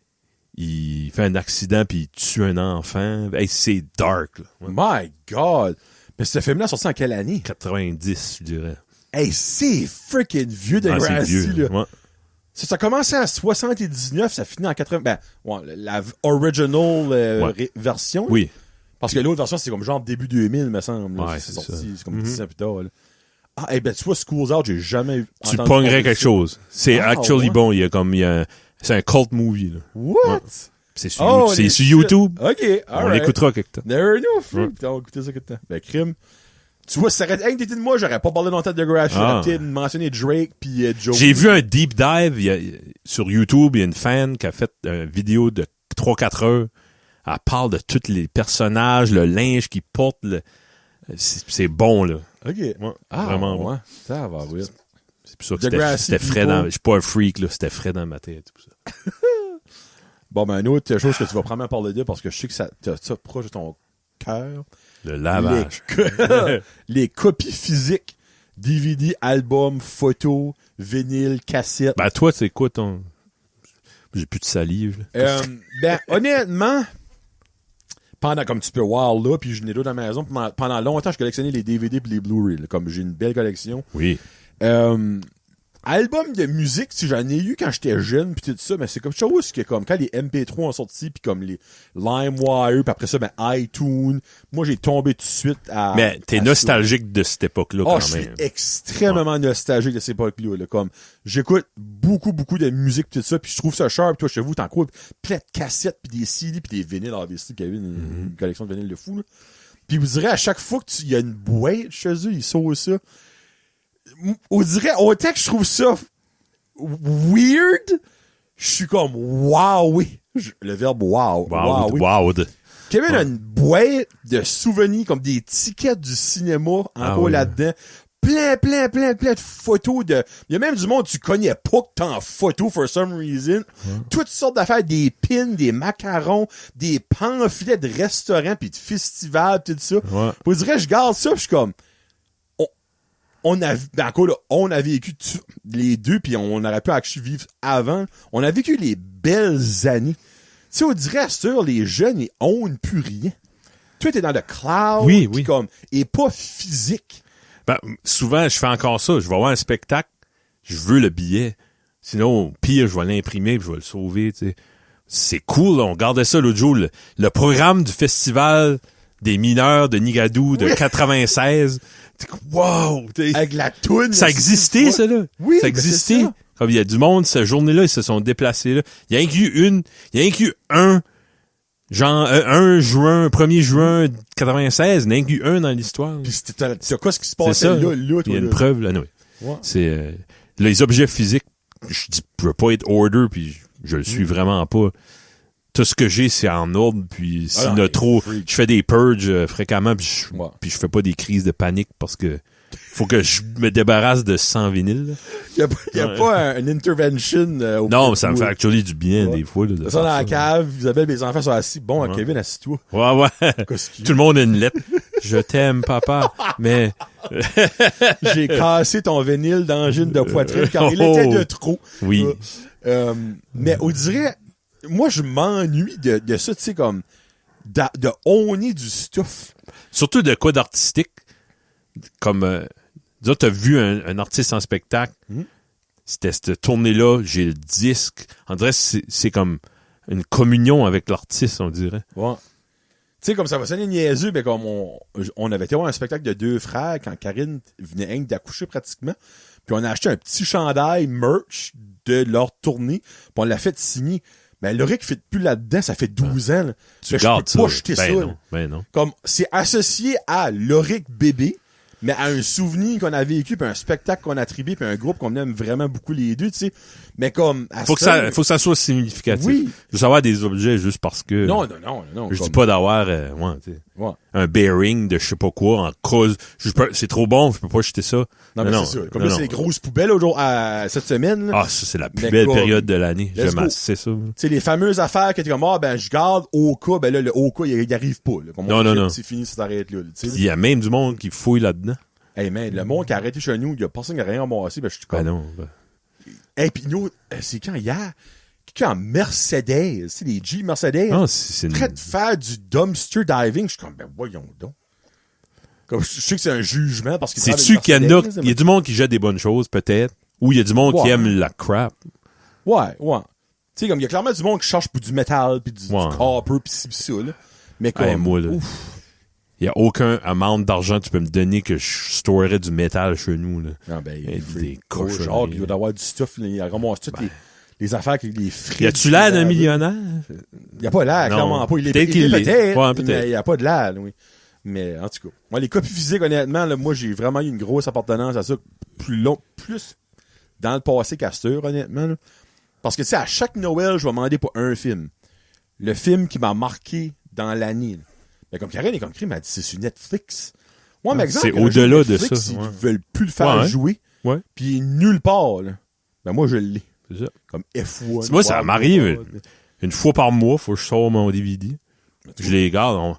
il fait un accident, puis il tue un enfant. Hey, c'est dark, là. Ouais. My God! Mais ce film-là sorti en quelle année? 90, je dirais. Hey, c'est freaking vieux Ah, c'est Degrassi, vieux, là. ouais. Ça a commencé à 79, ça finit en 80. Ben, ouais, la original version. Là. Oui. Parce que l'autre version, c'est comme genre début 2000, me semble. Là. Ouais, c'est c'est sorti, ça. c'est comme 10 ans plus tard. Là. Ah, eh ben, tu vois, Schools Out, j'ai jamais Tu entendu pognerais parler de quelque ça. chose. C'est actually ouais. bon. C'est un cult movie, là. What? Ouais. C'est sur YouTube. OK, On alright. l'écoutera quelque temps. Never knew, frère. Ouais. Putain, on va écouter ça quelque temps. Ben, crime. Tu vois, si ça aurait été de moi, j'aurais pas parlé longtemps de Degrassi. J'aurais peut-être mentionné Drake puis Joe. J'ai vu un deep dive sur YouTube. Il y a une fan qui a fait une vidéo de 3-4 heures. Elle parle de tous les personnages, le linge qu'ils portent. C'est bon, là. OK. Ouais, Ah, vraiment ouais. bon. Ça va, oui. C'est pour ça que Degrassi c'était frais people. dans... Je suis pas un freak, là. C'était frais dans ma tête. Tout ça. Bon, ben, une autre chose que tu vas probablement parler de parce que je sais que ça proche de ton cœur. Le lavage. Les copies physiques. DVD, album, photo, vinyle, cassette. Ben, toi, c'est quoi ton... J'ai plus de salive, là. Ben, honnêtement, comme tu peux voir là, puis je n'ai d'autres à la maison, pendant longtemps, je collectionnais les DVD et les Blu-ray, là, comme j'ai une belle collection. Oui. Album de musique, si j'en ai eu quand j'étais jeune puis tout ça, mais c'est comme chose que comme quand les MP3 ont sorti puis comme les LimeWire puis après ça ben iTunes, moi j'ai tombé tout de suite à Mais t'es à nostalgique de cette époque-là, ça. quand Je suis même. extrêmement nostalgique de cette époque-là. Là, comme j'écoute beaucoup de musique pis tout ça puis je trouve ça cher puis toi chez vous t'en cours plein de cassettes puis des CD puis des vinyles obviously qu'il y avait une collection de vinyles de fou là. Puis vous direz à chaque fois que il y a une boîte chez eux, ils sauvent ça. On dirait, autant que je trouve ça weird, je suis comme wow, oui. Le verbe wow. Wow, oui. Wow. Kevin a une boîte de souvenirs comme des tickets du cinéma encore oui. là-dedans. Plein de photos de... Il y a même du monde que tu connais pas que t'as en photo for some reason. Toutes sortes d'affaires, des pins, des macarons, des pamphlets de restaurants pis de festivals pis tout ça. Ouais. Vous direz, je garde ça pis je suis comme... On a vécu les deux, puis on aurait pu actually vivre avant. On a vécu les belles années. Tu sais, on dirait, sur les jeunes, ils own plus rien. Toi, t'es dans le cloud, Oui. comme, et pas physique. Ben, souvent, je fais encore ça. Je vais voir un spectacle, je veux le billet. Sinon, au pire, je vais l'imprimer et je vais le sauver, tu sais. C'est cool, là. On regardait ça l'autre jour. Le programme du festival des mineurs de Nigadou de 96. Wow! Avec la toune. Ça existait, ça, là. Oui, ça ben, c'est existait. ça. Comme il y a du monde, cette journée-là, ils se sont déplacés, là. Il y a inclus un, genre, 1er juin 96, il y a inclus un dans l'histoire. Puis t'as quoi ce qui se C'est passait ça. là, Il y a toi, une là? preuve, là, oui. Ouais. C'est, les objets physiques je veux pas être order, puis je le suis vraiment pas. Tout ce que j'ai, c'est en ordre, puis s'il y en a trop, je fais des purges fréquemment, puis je fais pas des crises de panique parce que faut que je me débarrasse de 100 vinyles. Il y a pas une intervention non, ça me fait actually du bien des fois. Là, de ça dans la cave, Isabelle, mes enfants sont assis. Bon, Kevin, assis-toi. Ouais. Tout le monde a une lettre. Je t'aime, papa, mais... J'ai cassé ton vinyle d'angine de poitrine car il était de trop. Oui. Mais on dirait... Moi, je m'ennuie de ça, tu sais, comme... De honner du stuff. Surtout de quoi d'artistique. Comme... disons, t'as vu un artiste en spectacle. C'était cette tournée-là, j'ai le disque. On dirait que c'est comme une communion avec l'artiste, on dirait. Ouais. Tu sais, comme ça va sonner niaiseux, mais comme on avait été voir un spectacle de 2 frères quand Karine venait d'accoucher pratiquement. Puis on a acheté un petit chandail merch de leur tournée. Puis on l'a fait signer. Mais Loric fait plus là-dedans, ça fait 12 ans. Là. Tu gardes ça. Je peux pas jeter ça. Non. Comme, c'est associé à Loric bébé, mais à un souvenir qu'on a vécu, puis un spectacle qu'on a trié, puis un groupe qu'on aime vraiment beaucoup les deux, tu sais. Mais comme... Faut que ça soit significatif. Oui. Je veux savoir des objets juste parce que... Non. Je dis pas d'avoir un bearing de je sais pas quoi en cause. C'est trop bon, je peux pas jeter ça. Non, c'est ça. Comme là, c'est les grosses poubelles cette semaine. Là. Ah, ça, c'est la plus belle période de l'année. C'est ça. Tu sais, les fameuses affaires que t'es comme, je garde au cas, ben là, le au cas, il arrive pas. Là. Comme non. C'est fini, ça s'arrête là. Il y a même du monde qui fouille là-dedans. Hey man, le monde qui a arrêté chez nous, il y a personne qui a rien ramassé, je suis comme... non. Hey, pis nous, c'est quand hier, quelqu'un en Mercedes, c'est les G Mercedes, prêt de faire du dumpster diving, je suis comme, voyons donc. Comme, je sais que c'est un jugement parce que c'est-tu qu'il y a du monde qui jette des bonnes choses, peut-être, ou il y a du monde qui aime la crap. Ouais. Tu sais, comme, il y a clairement du monde qui cherche pour du métal, pis du copper, pis ci, pis ça, là. Mais comme, moi, là. Il y a aucun amount d'argent que tu peux me donner que je storerais du métal chez nous, là. Non, des cochons. Il doit y avoir du stuff, là. Il ramasse toutes les affaires avec les frites. Y a-tu l'air d'un millionnaire? Il y a pas l'air, clairement pas. Peut-être qu'il l'est. Peut-être. Mais il y a pas de l'air, oui. Mais, en tout cas. Moi, les copies physiques, honnêtement, là, moi, j'ai vraiment eu une grosse appartenance à ça plus dans le passé qu'Astur, honnêtement, là. Parce que, tu sais, à chaque Noël, je vais demander pour un film. Le film qui m'a marqué dans l'année, là. Mais comme Karine et comme Crime m'a dit, c'est sur Netflix. Moi, mais exemple, c'est au-delà de ça. Ils veulent plus le faire jouer. Ouais. Puis nulle part, là. Ben, moi, je l'ai. C'est ça. Comme F1. Moi, ça m'arrive une fois par mois, faut que je sors mon DVD. Je les garde.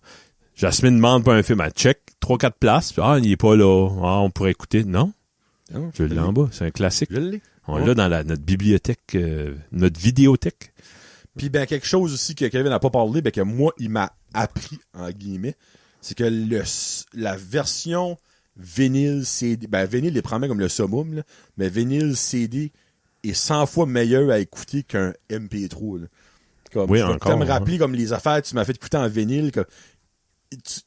Jasmine demande pas un film à check, 3-4 places. Puis, il est pas là. On pourrait écouter. Non. Je l'ai en bas. C'est un classique. Je l'ai. On l'a dans notre bibliothèque, notre vidéothèque. Puis ben quelque chose aussi que Kevin n'a pas parlé, ben que moi, il m'a appris, en guillemets, c'est que la version vinyle CD, ben vinyle les prend comme le summum, là, mais vinyle CD est 100 fois meilleur à écouter qu'un MP3. Là. Comme, oui, encore. Tu me rappeler comme les affaires que tu m'as fait écouter en vinyle, que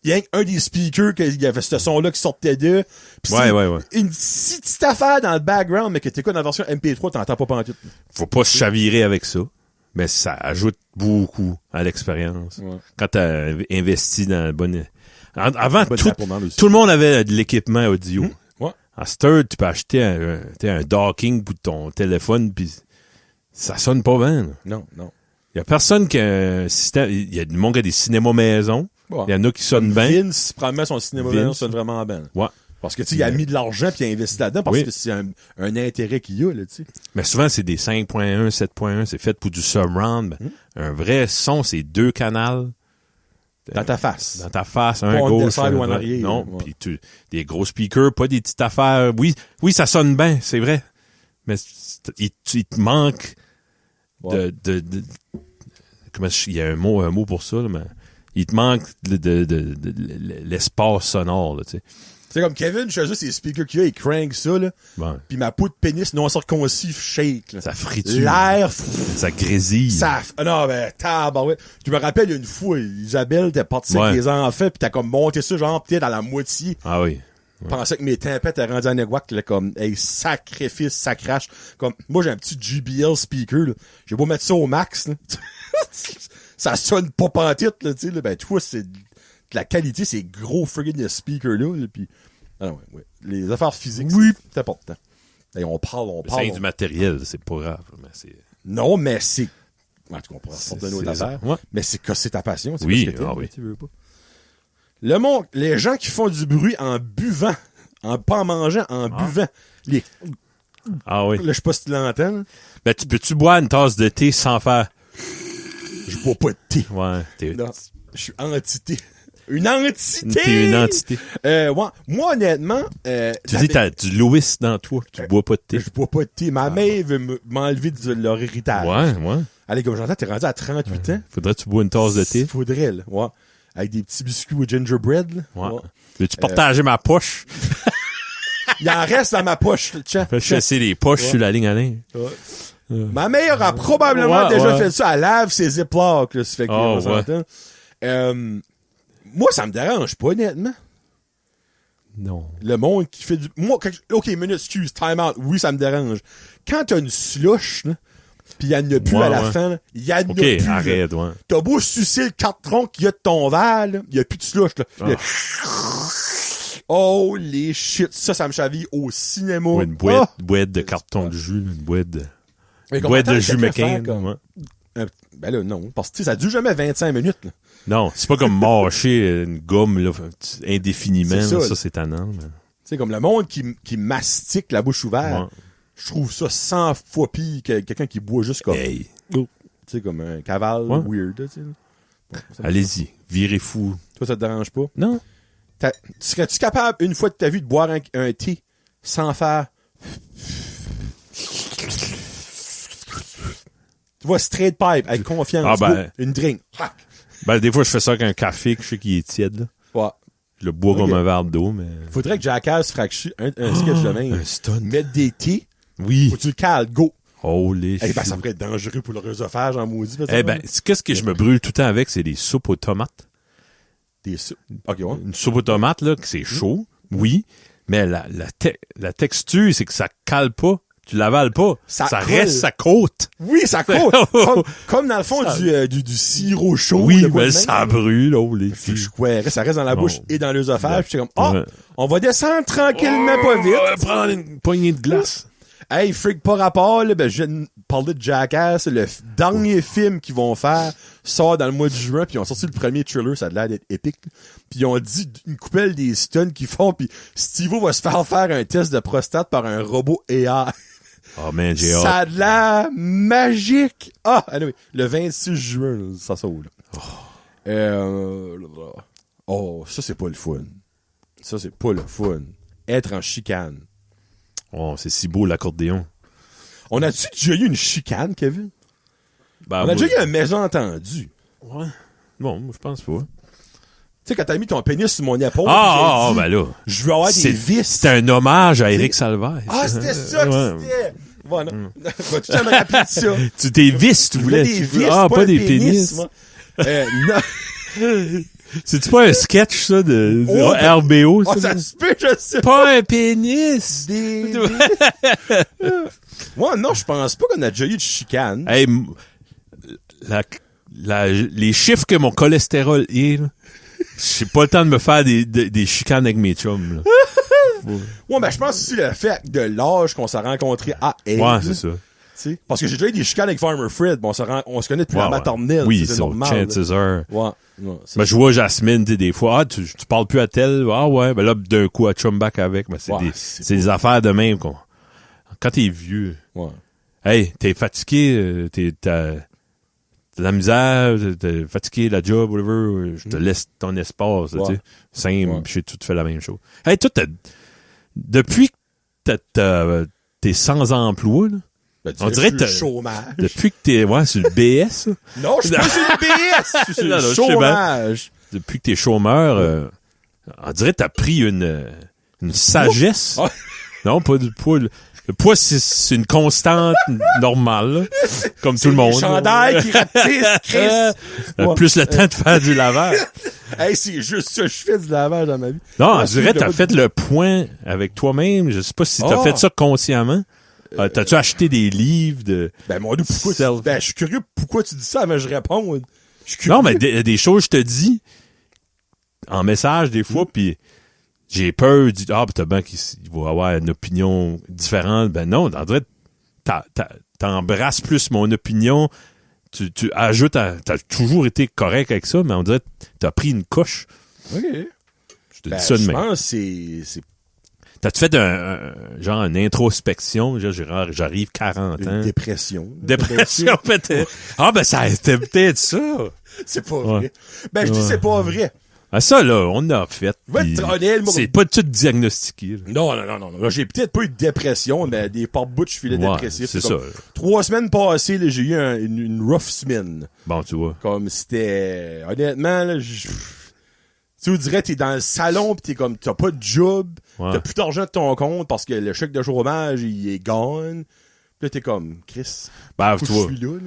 il y a un des speakers qu'il y avait ce son-là qui sortait d'eux. Ouais. Une si petite affaire dans le background, mais que t'écoutes dans la version MP3, t'entends pas pantoute. Faut pas se chavirer avec ça. Mais ça ajoute beaucoup à l'expérience. Ouais. Quand t'as investi dans la bonne... Avant, tout le monde avait de l'équipement audio. Ouais. À Sturd, tu peux acheter un docking pour ton téléphone, puis ça sonne pas bien. Non. Il y a personne qui a un système... Il y a du monde qui a des cinémas maison. Il y en a qui sonnent bien. Vince, probablement, son cinéma maison sonne vraiment bien. Ouais. Parce que, tu sais, il a mis de l'argent puis il a investi là-dedans parce que c'est un intérêt qu'il y a, là, tu sais. Mais souvent, c'est des 5.1, 7.1, c'est fait pour du surround. Un vrai son, c'est 2 canals. Dans ta face. Dans ta face, un gauche, un ou en arrière. Non, puis des gros speakers, pas des petites affaires. Oui, ça sonne bien, c'est vrai. Mais il te manque de comment il y a un mot pour ça, là, mais il te manque de l'espace sonore, là, tu sais. C'est comme Kevin, je sais ses speakers qu'il y a, il crank ça, là. Bon. Pis ma peau de pénis non circoncis shake, là. Ça friture. L'air. Ça grésille. Non, ben, tabarouette. Je me rappelle une fois, Isabelle, t'es partie avec les enfants pis t'as comme monté ça, genre, peut-être dans la moitié. Ah oui. Je pensais que mes tempettes étaient rendues en éguac, là, comme, hey, sacrifice, ça crache. Comme, moi, j'ai un petit JBL speaker, là. J'ai beau mettre ça au max, là. Ça sonne pas pantoute, là, tu sais, là. Ben, toi, c'est la qualité, c'est gros friggin' de speaker là, pis, ouais. Les affaires physiques, c'est important. Et on parle. C'est du matériel, c'est pas grave. Mais c'est... Non, mais c'est... En tout cas, on pourra se donner autre affaire. Ouais. Mais c'est que c'est ta passion. C'est Oui, ce que t'aimes, oui. tu veux pas. Le monde, les gens qui font du bruit en buvant, pas en mangeant, en buvant. Ah oui. Là, je sais pas si tu l'entends. Là. Ben, peux-tu boire une tasse de thé sans faire... Je bois pas de thé. Ouais, t'es... Non, je suis anti-thé. Une entité! T'es une entité. Ouais. Moi, honnêtement... Tu dis t'as du Louis dans toi, tu bois pas de thé. Je bois pas de thé. Ma mère veut m'enlever de leur héritage. Ouais. Allez, comme j'entends, t'es rendu à 38 ans. Faudrait que tu bois une tasse de thé. Faudrait, là. Ouais. Avec des petits biscuits au gingerbread, là. Ouais. Veux-tu partager ma poche? Il en reste dans ma poche, tiens. Je chasser les poches sur la ligne à ligne. Ouais. Ma mère a probablement déjà fait ça. Elle lave ses ziplocs, là. Ça fait que, on s'entend. Moi, ça me dérange pas, honnêtement. Non. Le monde qui fait du... Moi, OK, minute, excuse, time out. Oui, ça me dérange. Quand t'as une slush, là, pis il y en a plus à la fin, il y en a plus. OK, arrête, ouais. T'as beau sucer le carton qu'il y a de ton verre, là, il y a plus de slush, là. Oh, les shit. Ça me chaville au cinéma. Ouais, une boîte de carton de jus, une boîte de... Boîte de jus McCain. Ben là, non. Parce que, ça dure jamais 25 minutes, là. Non, c'est pas comme mâcher une gomme, là, indéfiniment. C'est ça, ça c'est tannant. Mais... Tu sais, comme le monde qui mastique la bouche ouverte. Ouais. Je trouve ça 100 fois pire que quelqu'un qui boit juste comme... Hey. Tu sais, comme un cavale weird, tu sais. Bon, allez-y, virez fou. Toi, ça te dérange pas? Non. Serais-tu capable, une fois de ta vie, de boire un thé sans faire... Tu vois, straight pipe, avec confiance. Une drink. Ben, des fois, je fais ça avec un café que je sais qu'il est tiède, là. Ouais. Je le bois comme un verre d'eau, mais... Faudrait que Jackass fracture un sketch de même. Un stunt. Mettre des thés. Oui. Faut que tu le cales, go. Holy shit. Ben, ça pourrait être dangereux pour le résophage en maudit. Qu'est-ce que je me brûle tout le temps avec, c'est des soupes aux tomates. Des soupes? OK, ouais. Une soupe aux tomates, là, que c'est chaud. Oui. Mais la texture, c'est que ça cale pas. Tu l'avales pas. Ça reste sa côte. Oui, ça côte. comme dans le fond du sirop chaud. Oui, mais ça brûle, oh, les filles. Ça reste dans la bouche et dans l'œsophage. Puis c'est comme, on va descendre tranquillement, pas vite. On va prendre une poignée de glace. Hey, freak, pas rapport, là, je viens de parler de Jackass. Le dernier film qu'ils vont faire sort dans le mois de juin, puis ils ont sorti le premier trailer, ça a l'air d'être épique. Puis ils ont dit une coupelle des stunts qu'ils font, puis Steve-O va se faire un test de prostate par un robot AI. Oh man, j'ai hâte. Ça a de l'air magique. Anyway, le 26 juin, là, ça sort, là. Ça, c'est pas le fun. Ça, c'est pas le fun. Être en chicane. Oh, c'est si beau, l'accordéon. On a-tu déjà eu une chicane, Kevin? Ben, on a déjà eu un malentendu. Ouais. Bon, moi, je pense pas. Tu sais, quand t'as mis ton pénis sur mon épaule, ben là. Je veux avoir des vis. C'était un hommage à Éric Salvaire. C'était ça que c'était. Voilà. Tu me rappeler de ça. Tu t'es vis, tu voulais. Des vis, pas des pénis. Non. C'est-tu pas un sketch, ça, de RBO, ça? Ça se peut, je sais pas. un pénis! Moi, non, je pense pas qu'on a déjà eu de chicane. Hey, les chiffres que mon cholestérol est, là, j'ai pas le temps de me faire des chicanes avec mes chums, là. Ouais, ben, je pense aussi le fait de l'âge qu'on s'est rencontrés à âge. Ouais, c'est ça. T'sais, parce que j'ai déjà eu des chicanes avec Farmer Fred, bon, on se connaît depuis la maternelle. Oui, c'est normal. Chances are. Ouais. Ben, je vois Jasmine, des fois, tu parles plus à tel, ben là, d'un coup, à chum back avec, ben, c'est des affaires de même, quoi. Quand t'es vieux. Ouais. Hey, t'es fatigué, t'as de la misère, t'es fatigué, la job, whatever, je te laisse ton espace, tu sais. Simple, je sais, tout fait la même chose. Hey, toi, depuis que t'es sans emploi, là, ben, on dirait que chômage. Depuis que t'es sur le BS. Non, je suis pas sur le BS, je suis sur le chômage. Depuis que t'es chômeur, on dirait que t'as pris une sagesse. Non, pas du poids. Le poids, c'est une constante normale, là, comme tout le monde. C'est les chandails qui rapetissent, Chris. Plus le temps de faire du lavage. Hey, c'est juste ça, je fais du lavage dans ma vie. Non, on dirait que t'as fait le point avec toi-même. Je sais pas si t'as fait ça consciemment. T'as-tu acheté des livres de... Ben, mon Dieu, pourquoi je suis curieux pourquoi tu dis ça, mais je réponds. Non, mais des choses, je te dis, en message, des fois, puis j'ai peur, t'as bien qu'il va avoir une opinion différente. Ben non, en vrai, t'embrasses plus mon opinion. Tu ajoutes, t'as toujours été correct avec ça, mais on dirait que t'as pris une coche. OK. Je te dis ça de même. Je pense que c'est T'as-tu fait genre une introspection? J'arrive 40 ans. une dépression. Dépression, peut-être. C'était peut-être ça. C'est pas vrai. Ben, je dis c'est pas vrai. Ah, ça, là, on l'a fait. C'est pas tout diagnostiqué. Non. Là, j'ai peut-être pas eu de dépression, mais des porte-bouts, je filais dépressif. C'est ça. 3 semaines passées, là, j'ai eu une rough semaine. Bon, tu vois. Comme c'était... Honnêtement, là, tu sais, on dirait, t'es dans le salon pis t'es comme, t'as pas de job, t'as plus d'argent de ton compte parce que le chèque de chômage, il est gone. Pis là, t'es comme, Chris, ben, tu vois. Je suis là.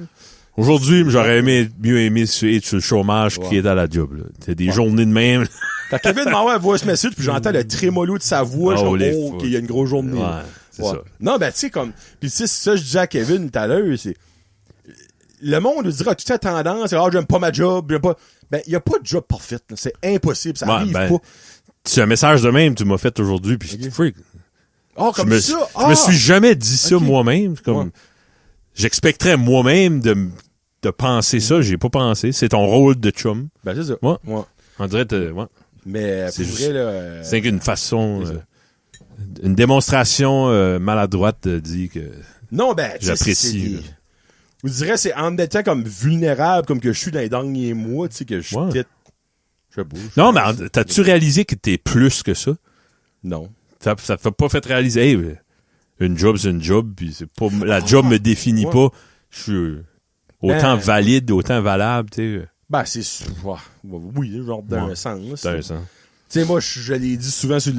Aujourd'hui, j'aurais mieux aimé être sur le chômage qui est à la job, là. T'as des journées de même. Quand Kevin m'envoie un voice message puis j'entends le trémolo de sa voix, qu'il y a une grosse journée. Ouais, c'est ça. Non, ben, tu sais, comme, pis tu sais, ça, je disais à Kevin tout à l'heure, c'est, le monde dira toute cette tendance, j'aime pas ma job, j'aime pas, ben, y a pas de job parfait, là. C'est impossible, ça arrive pas. C'est un message de même, tu m'as fait aujourd'hui, puis je freak. Comme ça? Je me suis jamais dit ça moi-même, comme, j'expecterais moi-même de penser ça, j'ai pas pensé. C'est ton rôle de chum. Ben, c'est ça. Ouais. On dirait, Mais, c'est vrai, là, c'est une façon, une démonstration maladroite de dire que non, ben, j'apprécie. Vous direz, c'est en étant comme vulnérable, comme que je suis dans les derniers mois, tu sais, que je suis peut-être, je sais pas. Non, mais t'as-tu réalisé que t'es plus que ça? Non. Ça t'a pas fait réaliser, hey, une job, c'est une job, puis c'est pas, la job me définit pas. Je suis autant valide, autant valable, tu sais. Ben, c'est, oui, genre d'un sens. D'un sens. Tu sais, moi, je l'ai dit souvent sur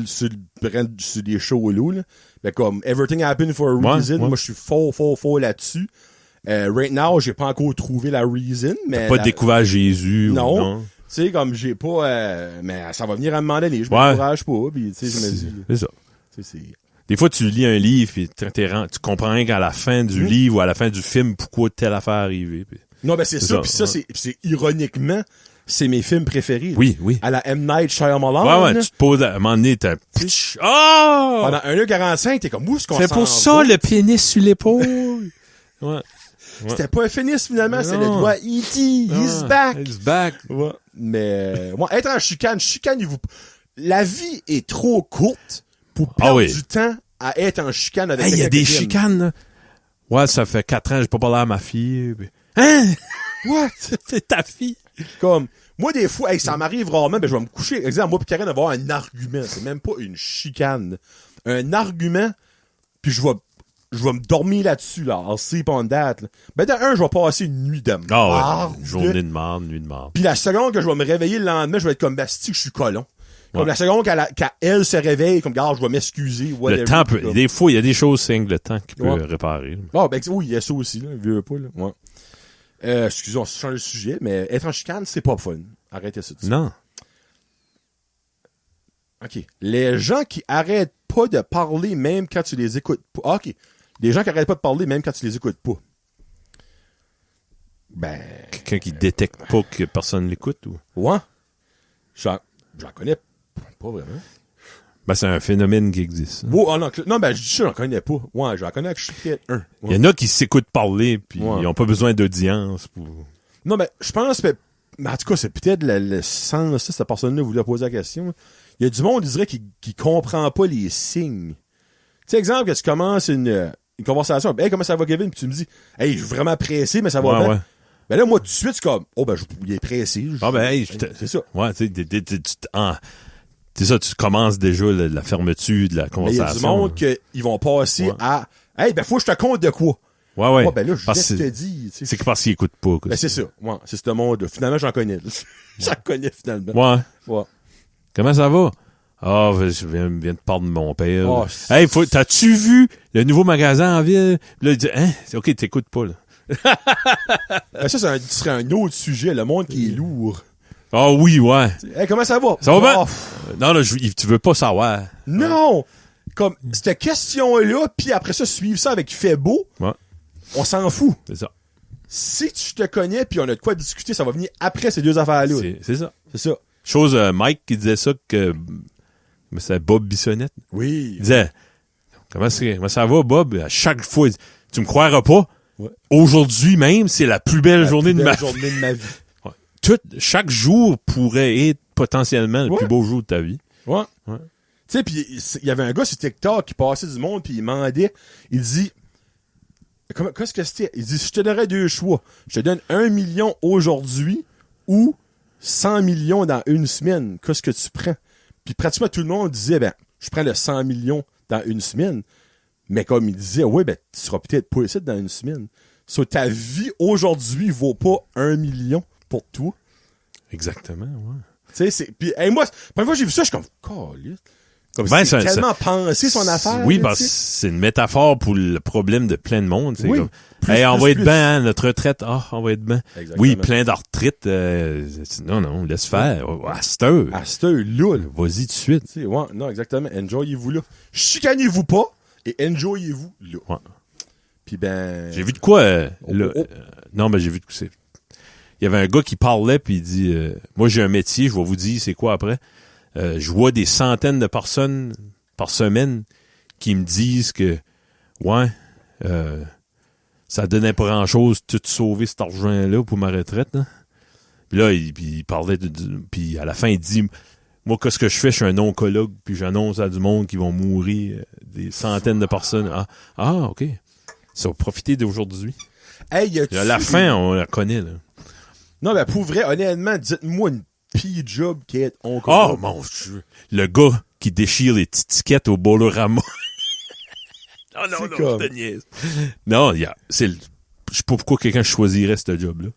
des shows là. Ben, comme, everything happened for a reason. Moi, je suis fort là-dessus. Right now, j'ai pas encore trouvé la reason, mais. T'as pas découvert Jésus. Non. Tu sais, comme j'ai pas, mais ça va venir à un moment donné. Je m'encourage pas, pis tu sais, je me dis. C'est ça. Des fois, tu lis un livre, pis tu comprends rien qu'à la fin du livre ou à la fin du film pourquoi telle affaire est arrivée. Pis... Non, ben c'est ça. Puis ça, c'est ironiquement, c'est mes films préférés. Oui. À la M. Night Shyamalan. Ouais, tu te poses à un moment donné, t'as... Oh! Pendant 1h45, t'es comme, où est-ce qu'on s'en c'est pour ça, le pénis sur l'épaule. Ouais. C'était pas un pénis, finalement, c'est le doigt E.T. He's back. Ouais. Mais, moi, être en chicane, la vie est trop courte pour perdre du temps à être en chicane avec il y a des chicanes, là. Ouais, ça fait 4 ans que j'ai pas parlé à ma fille. Hein? What? C'est ta fille? Comme, moi, des fois, ça m'arrive rarement, ben, je vais me coucher, exemple, moi pis Karen, avoir un argument. C'est même pas une chicane. Un argument, puis je vais me dormir là-dessus, là. I'll sleep on that, là. Ben, je vais passer une nuit de marde. Journée de marde, nuit de marde. Puis la seconde que je vais me réveiller le lendemain, je vais être comme, basti, je suis colon. Comme la seconde qu'elle se réveille, comme, regarde, je vais m'excuser. Le temps peut, des fois, il y a des choses, c'est le temps qui peut réparer. Ben, oui, il y a ça aussi, là. Vieux pas, là. Ouais. Excusez, on change de sujet, mais être en chicane, c'est pas fun. Arrêtez ça. Non. OK. Les gens qui arrêtent pas de parler même quand tu les écoutes pas. OK. Les gens qui arrêtent pas de parler même quand tu les écoutes pas. Ben. Quelqu'un qui détecte pas que personne l'écoute ou? Ouais. J'en connais pas vraiment. Ben, c'est un phénomène qui existe. Non, ben, je dis ça, j'en connais pas. Ouais, j'en connais que je suis peut-être un. Il y en a qui s'écoutent parler, puis ils ont pas besoin d'audience pour... Non, mais je pense, mais en tout cas, c'est peut-être le sens, cette personne-là voulait poser la question. Il y a du monde, je dirais, qui comprend pas les signes. Tu sais, exemple, que tu commences une conversation, hey, comment ça va, Kevin? Puis tu me dis, hey, je suis vraiment pressé, mais ça va bien. Ben là, moi, tout de suite, c'est comme, il est pressé. C'est ça. Ouais, tu sais, c'est ça, tu commences déjà la fermeture de la conversation. Mais il y a du monde qu'ils vont passer à, hey, ben, faut que je te compte de quoi? Ouais. Ben là, je te dis. C'est que parce qu'ils écoutent pas. Ben, c'est ça. Ouais, c'est ce monde. Finalement, j'en connais. J'en connais, finalement. Ouais. Comment ça va? Je viens de parler de mon père. Hey, t'as-tu vu le nouveau magasin en ville? Là, il dit, OK, t'écoutes pas, là. Ben, ça, ce serait un autre sujet, le monde qui est lourd. Ah oui, ouais. Hey, comment ça va? Ça va bien? Non, là, tu veux pas savoir. Non! Comme, cette question-là, puis après ça, suivre ça avec fait beau, on s'en fout. C'est ça. Si tu te connais, puis on a de quoi discuter, ça va venir après ces deux affaires-là. C'est ça. C'est ça. Chose, Mike qui disait ça, que Mais c'est Bob Bissonnette. Oui. Il disait, comment ça va, Bob? À chaque fois, il dit, tu me croiras pas? Ouais. Aujourd'hui même, c'est la plus belle journée de ma vie. Ouais. Chaque jour pourrait être potentiellement le plus beau jour de ta vie. Ouais. Ouais. Tu sais, puis il y avait un gars sur TikTok qui passait du monde, puis il demandait, il dit, qu'est-ce que c'était? Il dit, je te donnerais 2 choix. Je te donne 1 million aujourd'hui ou 100 millions dans une semaine. Qu'est-ce que tu prends? Puis pratiquement tout le monde disait, ben, je prends le 100 millions dans une semaine. Mais comme il disait, ouais, ben, tu seras peut-être pas ici dans une semaine. Ta vie aujourd'hui vaut pas 1 million pour toi. Exactement, ouais. Tu sais, puis, moi, la première fois que j'ai vu ça, je suis comme, caliste. Comme c'est tellement pensé son affaire. Oui, parce que c'est une métaphore pour le problème de plein de monde. Oui. Comme, on va être bien, hein, notre retraite. On va être bien. Oui, plein de retraites. Non, laisse faire. À cette heure. À cette heure-là. Vas-y tout de suite. Ouais, non, exactement. Enjoyez-vous là. Chicanez-vous pas et enjoyez-vous là. Ouais. Puis ben... J'ai vu de quoi, non, mais j'ai vu de quoi. Il y avait un gars qui parlait puis il dit, moi j'ai un métier, je vais vous dire c'est quoi après. Je vois des centaines de personnes par semaine qui me disent que ça donnait pas grand-chose tout sauver cet argent-là pour ma retraite. Hein. Puis là, il parlait puis à la fin, il dit, moi, qu'est-ce que je fais? Je suis un oncologue, puis j'annonce à du monde qui vont mourir, des centaines de personnes. OK. Ça va profiter d'aujourd'hui. Hey, la fin, on la connaît, là. Non, mais pour vrai, honnêtement, dites-moi une pire job qui est oncologue. Oh, mon Dieu. Le gars qui déchire les tickets au Bolorama. Non, je te niaise. Non, je sais pas pourquoi quelqu'un choisirait ce job-là.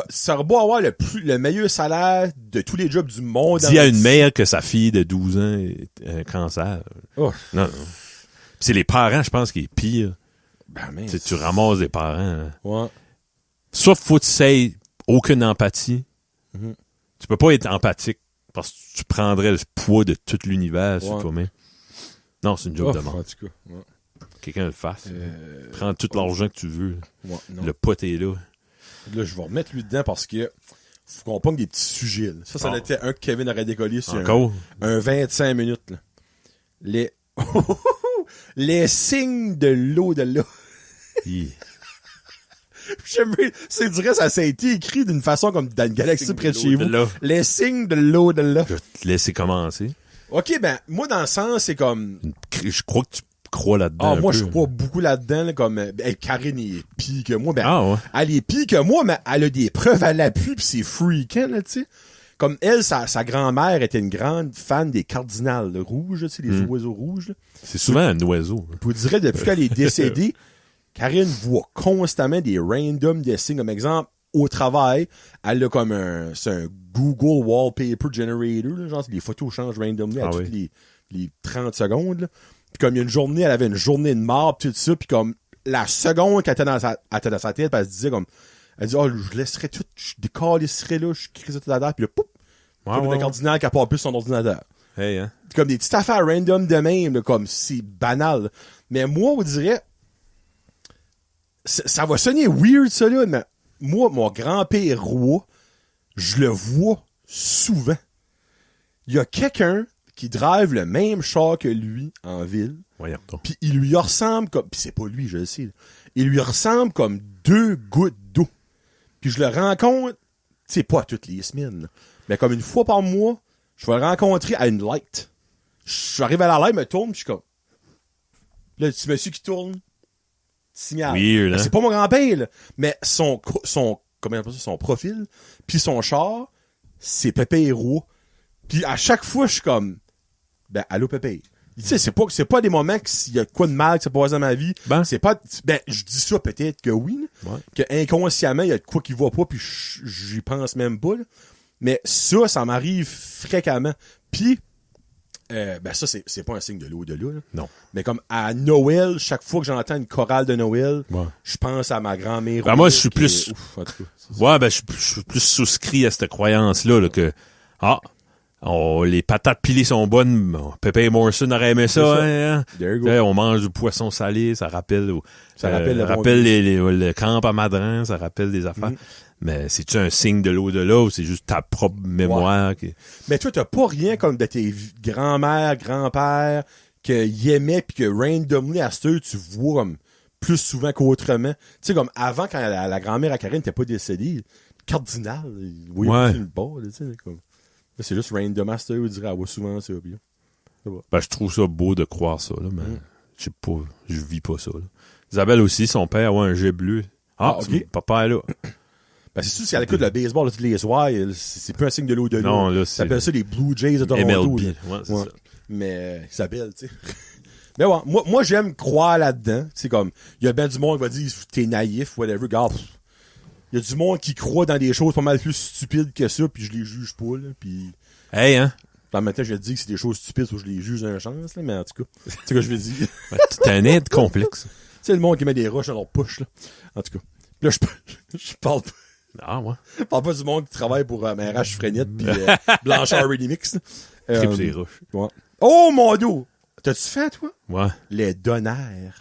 Ça aurait beau avoir le meilleur salaire de tous les jobs du monde. Dis à une mère que sa fille de 12 ans a un cancer. Oh. Non. C'est les parents, je pense, qui est pire. Ben, mais tu ramasses des parents. Hein. Ouais. Sauf faut que tu sais aucune empathie. Mm-hmm. Tu peux pas être empathique parce que tu prendrais le poids de tout l'univers sur toi-même. Non, c'est une job de mort. En tout cas, ouais. Quelqu'un le fasse. Prends tout l'argent que tu veux. Ouais, le pot est là. Là, je vais remettre lui dedans parce que faut qu'on pogne des petits sujets. Là. Ça était un que Kevin aurait décollé sur un 25 minutes. Là. Les signes de l'au-delà. C'est vrai, ça a été écrit d'une façon comme dans une galaxie près de chez vous. Les signes de l'au-delà. Je vais te laisser commencer. OK, ben, moi, dans le sens, c'est comme... Je crois que tu crois là-dedans. Moi, je crois beaucoup là-dedans, là, comme... Karine est pire que moi. Ben, ouais. Elle est pire que moi, mais elle a des preuves à l'appui, pis c'est freakant, là, tu sais. Comme elle, sa grand-mère était une grande fan des cardinals là, rouges, tu sais, les oiseaux rouges. Là. C'est souvent un oiseau. Je vous dirais, depuis qu'elle est décédée, Karine voit constamment des random dessins. Comme exemple, au travail, elle a comme un Google Wallpaper Generator, là, genre les photos changent randomly à toutes les 30 secondes. Là. Puis comme il y a une journée, elle avait une journée de mort, tout ça, puis comme la seconde qu'elle était dans sa tête, elle se disait comme, elle dit, je laisserais tout, je décalisserais là, je crierais tout la terre, puis là, poup, comme le cardinal qui a pas plus son ordinateur. Hey, hein? Comme des petites affaires random de même, là, comme c'est banal. Mais moi, on dirait, ça va sonner weird, ça, là, mais moi, mon grand-père roi, je le vois souvent. Il y a quelqu'un qui drive le même char que lui en ville. Puis il lui ressemble comme... Puis c'est pas lui, je le sais. Il lui ressemble comme 2 gouttes d'eau. Puis je le rencontre, c'est pas toutes les semaines, là, mais comme une fois par mois, je vais le rencontrer à une light. J'arrive à la light, me tourne, puis je suis comme... Là, le petit monsieur qui tourne, signal. Weird, hein? C'est pas mon grand-père, là, mais son profil, puis son char, c'est Pépé Héros. Puis à chaque fois, je suis comme... Ben, allô, Pépé. Tu sais, c'est pas des moments qu'il y a quoi de mal qui s'est passé dans ma vie. C'est pas, je dis ça peut-être que oui, que inconsciemment, il y a de quoi qui va pas, puis j'y pense même pas, là. Mais ça m'arrive fréquemment. Puis, ça, c'est pas un signe de l'au-delà, là. Non. Mais comme à Noël, chaque fois que j'entends une chorale de Noël, je pense à ma grand-mère. Ben, moi, je suis plus... je suis plus souscrit à cette croyance-là, là, que, Les patates pilées sont bonnes. Bon, Pépé et Morrison auraient aimé ça. Hein? There you go. On mange du poisson salé, ça rappelle le le camp à Madrin, ça rappelle des affaires. Mais c'est-tu un signe de l'au-delà ou c'est juste ta propre mémoire? Ouais. Mais toi, t'as pas rien comme de tes grands-mères, grands-pères qu'ils aimaient pis que randomly à ce tu vois comme plus souvent qu'autrement. Tu sais, comme avant, quand la grand-mère à Karine n'était pas décédée, cardinal, oui, c'est une barre, tu sais, comme. C'est juste random à ce on dirait, ouais, souvent, c'est bien. Ben, je trouve ça beau de croire ça, là, mais je sais pas, je vis pas ça, là. Isabelle aussi, son père a un jet bleu. Ok. Papa est là. Ben, c'est sûr, si elle écoute le baseball là, tous les soirs, c'est plus un signe de l'au-delà. Non, là, ça s'appelle ça les Blue Jays de Toronto. MLB. Ouais, c'est ça. Mais Isabelle, tu sais. Mais ouais, moi j'aime croire là-dedans. C'est comme, il y a bien du monde qui va dire, t'es naïf, whatever. Regarde, il y a du monde qui croit dans des choses pas mal plus stupides que ça, puis je les juge pas, là. Puis. Hey, hein? En même temps, je te dis que c'est des choses stupides où je les juge un chance, là, mais en tout cas, tu sais ce que je veux dire. T'es un aide complexe. C'est le monde qui met des roches dans leur poche, là. En tout cas. Puis là, je parle pas. Ah, ouais. Je parle pas du monde qui travaille pour RH Frenette pis Blanchard Ready Mix. Tripe ses roches. Ouais. Oh, mon dos! T'as-tu fait, toi? Ouais. Les donaires.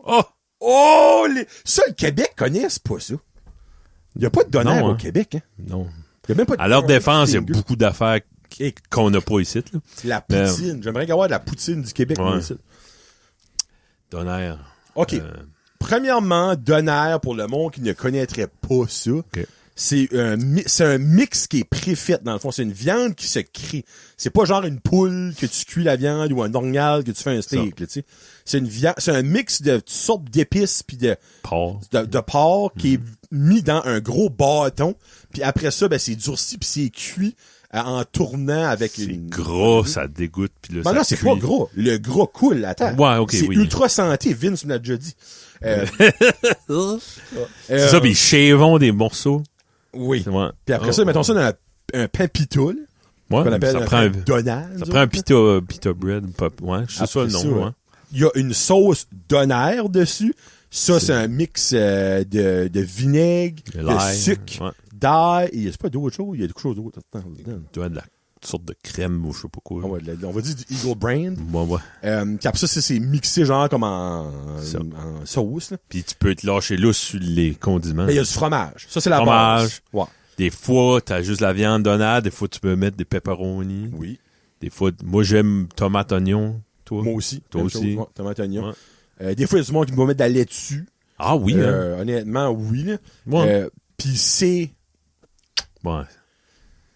Oh! Ça, le Québec connaisse pas ça. Il y a pas de donaires au Québec, hein? Non. Il y a même pas de à leur défense, il y a beaucoup d'affaires qu'on n'a pas ici, là. La poutine. J'aimerais avoir de la poutine du Québec, moi, ici. Donaire. OK. Premièrement, donaire, pour le monde qui ne connaîtrait pas ça, c'est un mix qui est préfait, dans le fond. C'est une viande qui se crée. C'est pas genre une poule que tu cuis la viande ou un orignal que tu fais un steak, là, tu sais. C'est un mix de toutes sortes d'épices pis de porc qui est mis dans un gros bâton. Puis après ça, ben, c'est durci pis c'est cuit en tournant avec une... gras, ça dégoûte. Pis là, ben non, c'est pas gras. Le gras coule, attends. Ouais, OK, c'est ultra santé. Vince me l'a déjà dit. C'est ça, pis ils chavons des morceaux. Oui. Ouais. Puis après ça, mettons ça dans un pain pitoule. Ouais, qu'on appelle ça prend un donaire. Ça prend un pita bread. Ouais, c'est ça le nom. Ouais. Il y a une sauce donaire dessus. Ça, c'est un mix de vinaigre, de sucre, d'ail. Il y a pas d'autre chose. Il y a quelque chose d'autre. Tu vois, de la sorte de crème ou je sais pas quoi. Ah ouais, on va dire du Eagle Brand. Ouais. Puis après ça, c'est mixé genre comme en sauce. Là. Puis tu peux te lâcher lousse sur les condiments. Mais il y a du fromage. Ça, c'est la base. Ouais. Des fois, t'as juste la viande donaire. Des fois, tu peux mettre des pepperonis. Oui. Des fois, moi, j'aime tomate oignon. Toi? Moi aussi. Toi aussi. Ouais, tomate oignon. Ouais. Des fois, il y a du monde qui va mettre de la laitue. Ah oui, hein? Honnêtement, oui. Là. Ouais. Puis c'est... Ouais.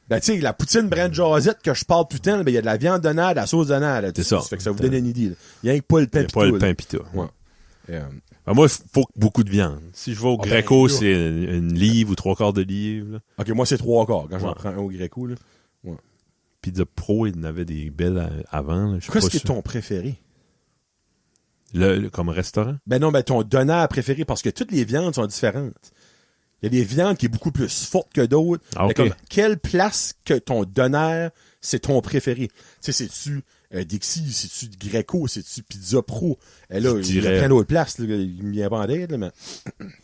Ben, tu sais, la poutine brand Josette que je parle tout le temps, ben, il y a de la viande donaire, de la sauce donaire. C'est ça. Ça fait que ça vous donne une idée. Là. Il y a pas le pain pita. Pas le pain pita. Ouais. Ben, moi, il faut beaucoup de viande. Si je vais au Greco, c'est une livre ou 3/4 de livre. Là. OK, moi, c'est 3/4 quand j'en prends un au Greco. Là. Ouais. Pizza Pro, il en avait des belles avant. Qu'est-ce qui est ton préféré? Comme restaurant? Ben non, ben ton donaire préféré, parce que toutes les viandes sont différentes. Il y a des viandes qui est beaucoup plus fortes que d'autres. Ah, okay. Comme, quelle place que ton donaire, c'est ton préféré? Tu sais, c'est-tu Dixie, c'est-tu Greco, c'est-tu Pizza Pro? Et là, il y a plein d'autres places, là, il me vient pas en tête, là, mais...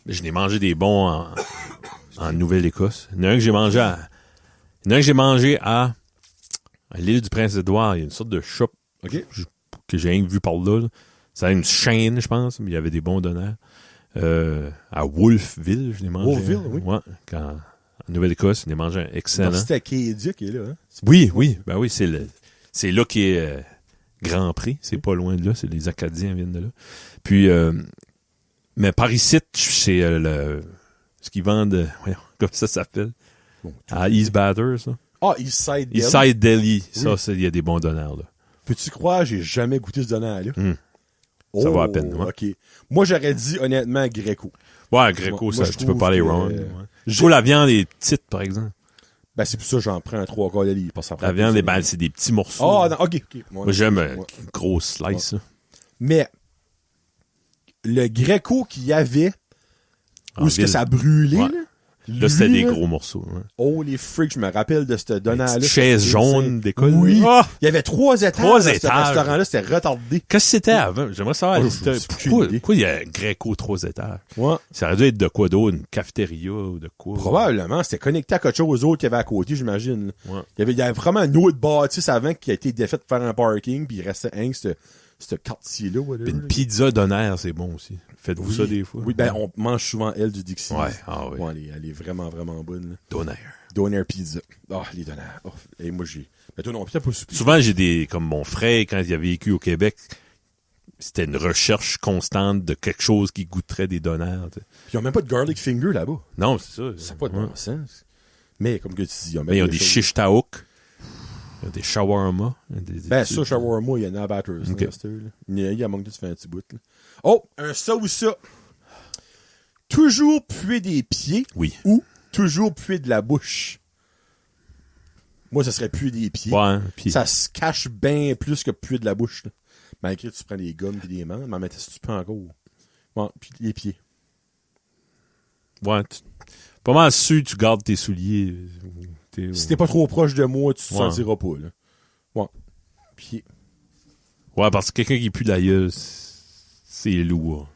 Je n'ai mangé des bons en Nouvelle-Écosse. Il y en a un que j'ai mangé à l'île du Prince-Édouard. Il y a une sorte de shop que j'ai vu par là. C'est une chaîne, je pense, mais il y avait des bons donneurs. À Wolfville, je l'ai mangé. Wolfville, oui. Ouais, en Nouvelle-Écosse, je l'ai mangé un excellent. C'était Acadia qui est là, hein? Oui. Ben oui, c'est là qui est Grand Prix. C'est pas loin de là. C'est les Acadiens viennent de là. Puis, mais par ici, c'est ce qu'ils vendent, comme ça s'appelle. Bon, à East Batter, ça. Ah, Eastside Deli. Eastside Deli. Ça, il y a des bons donneurs, là. Peux-tu croire, j'ai jamais goûté ce donneur-là? Ça va à peine, ouais. OK. Moi, j'aurais dit, honnêtement, Greco. Ouais, Greco, ça, tu peux pas aller wrong. Je trouve la viande est petite, par exemple. Ben, c'est pour ça que j'en prends un 3/4 de livre. La viande, c'est des petits morceaux. Ah, non, OK. Moi, j'aime une grosse slice. Ouais. Mais, le Greco qu'il y avait, où est-ce que ça brûlait, là, Là, c'était des gros morceaux. Ouais. Oh, les freaks, je me rappelle de ce donneur-là. Chaise jaune d'école. Oui. Ah! Il y avait 3 étages. 3 Ce étages. restaurant-là, c'était retardé. Qu'est-ce que c'était avant? J'aimerais savoir. Oh, C'était- j'ai aucune idée. pourquoi il y a un Greco 3 étages? Ouais. Ça aurait dû être de quoi d'autre? Une cafétéria ou de quoi? Probablement. C'était connecté à quelque chose d'autre qu'il y avait à côté, j'imagine. Ouais. Il y avait vraiment une autre bâtisse avant qui a été défaite pour faire un parking, puis il restait un, ce quartier-là. Puis une pizza d'honneur, c'est bon aussi. Faites-vous ça des fois? Oui, ben, on mange souvent elle du Dixie. Ouais, ah oui. Ouais, elle est vraiment, vraiment bonne, là. D'honneur. Doner pizza. Ah, les donneurs. Oh, et moi, mais toi non, peut-être pas souper. Souvent, comme mon frère, quand il a vécu au Québec, c'était une recherche constante de quelque chose qui goûterait des donneurs. Tu sais. Puis ils ont même pas de garlic finger là-bas. Non, c'est ça. Ça n'a pas de bon sens. Mais, comme que tu dis, Mais ils ont des shish taouk. Ils ont des shawarma. Ben, ça, shawarma, il y en a à Batters. Ok. Il y a manque de se faire un petit bout, là. Oh, un ça ou ça. Toujours puer des pieds. Oui. Ou toujours puer de la bouche. Moi, ça serait puer des pieds. Ouais, puis Ça se cache bien plus que puer de la bouche, là. Malgré que tu prends des gommes et des menthes, mais en même temps, si tu peux encore. Bon, puis les pieds. ouais, pas mal sûr tu gardes tes souliers. Si t'es pas trop proche de moi, tu te Ouais. sentiras pas, là. Ouais. Pieds. Ouais, parce que quelqu'un qui pue la gueule, c'est lourd.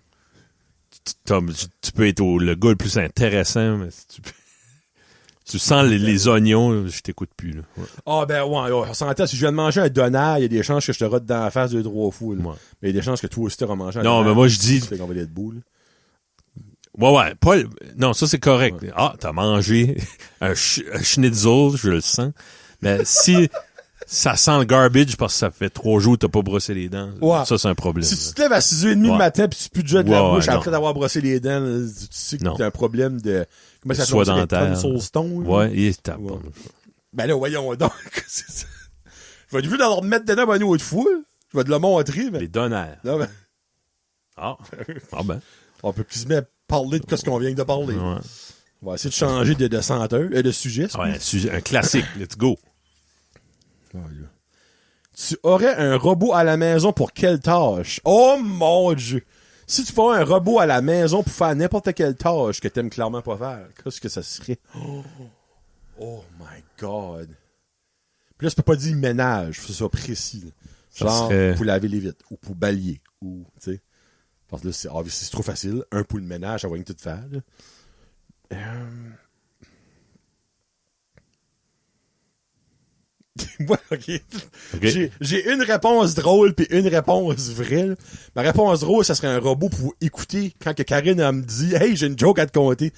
Tu peux être le gars le plus intéressant, mais si tu sens les oignons, je t'écoute plus, là. Ouais. Ah, ben, ouais, on s'entend. Si je viens de manger un donneur, il y a des chances que je te rote dans la face 2-3 fois, là. Ouais. Mais il y a des chances que toi aussi t'auras mangé un Non, donneur. mais moi, je dis- Ça fait qu'on va être debout, là. Ouais, non, ça c'est correct. Ouais. Ah, t'as mangé un schnitzel, je le sens. Mais si ça sent le garbage parce que ça fait 3 jours que t'as pas brossé les dents, Ouais. ça c'est un problème. Si tu te lèves à 6h30 le Ouais. matin pis tu pues déjà de la Ouais, bouche non. après d'avoir brossé les dents, là, tu sais que Non. t'as un problème de... Comment ça Soit s'appelle? dentaire. Stone, là? Ouais, et t'as Ouais. pas. Ben là, voyons donc. C'est ça. Je vais juste leur remettre dedans une autre fois. Je vais te le montrer, mais... Les donneurs. Non, mais Ah. Ah ben. on peut plus se mettre à parler de ce qu'on vient de parler. Ouais. On va essayer de changer de senteur, de sujet. Ouais, un classique. Let's go. Oh, là. Tu aurais un robot à la maison pour quelle tâche? Oh mon Dieu! Si tu aurais un robot à la maison pour faire n'importe quelle tâche que t'aimes clairement pas faire, qu'est-ce que ça serait? Oh my God! Puis là, tu peux pas dire ménage, faut que ce soit précis. Là. Ça Genre, serait- pour laver les vitres, ou pour balayer, ou, tu sais. Parce que là, c'est trop facile. Un pour le ménage, ça va rien tout faire, là. Ouais, ok. Ok. J'ai une réponse drôle puis une réponse vraie. Là. Ma réponse drôle, ça serait un robot pour écouter quand que Karine elle me dit « Hey, j'ai une joke à te conter ».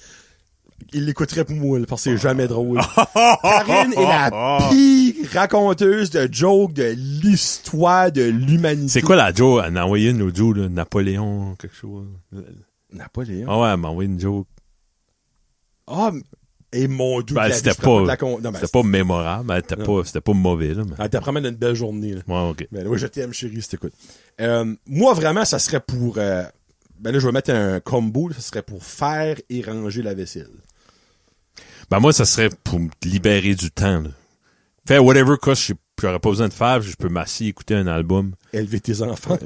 Il l'écouterait pour moi, là, parce que c'est jamais drôle. Karine est la pire raconteuse de jokes de l'histoire de l'humanité. C'est quoi la joke? Elle m'a envoyé une autre joke, là, Napoléon, quelque chose. Napoléon? Ah ouais, elle m'a envoyé une joke. Ah, et mon doux. Ben, c'était pas mémorable, mais c'était pas mauvais, là. Mais... Elle t'a promis une belle journée, là. Ouais, ok. Ben, ouais, je t'aime, chérie, si t'écoutes. Moi, vraiment, ça serait pour... ben là, je vais mettre un combo. Ça serait pour faire et ranger la vaisselle. Ben moi, ça serait pour me libérer du temps. Là. Faire whatever, quoi, j'aurais pas besoin de faire, je peux m'asseoir, écouter un album. Élever tes enfants.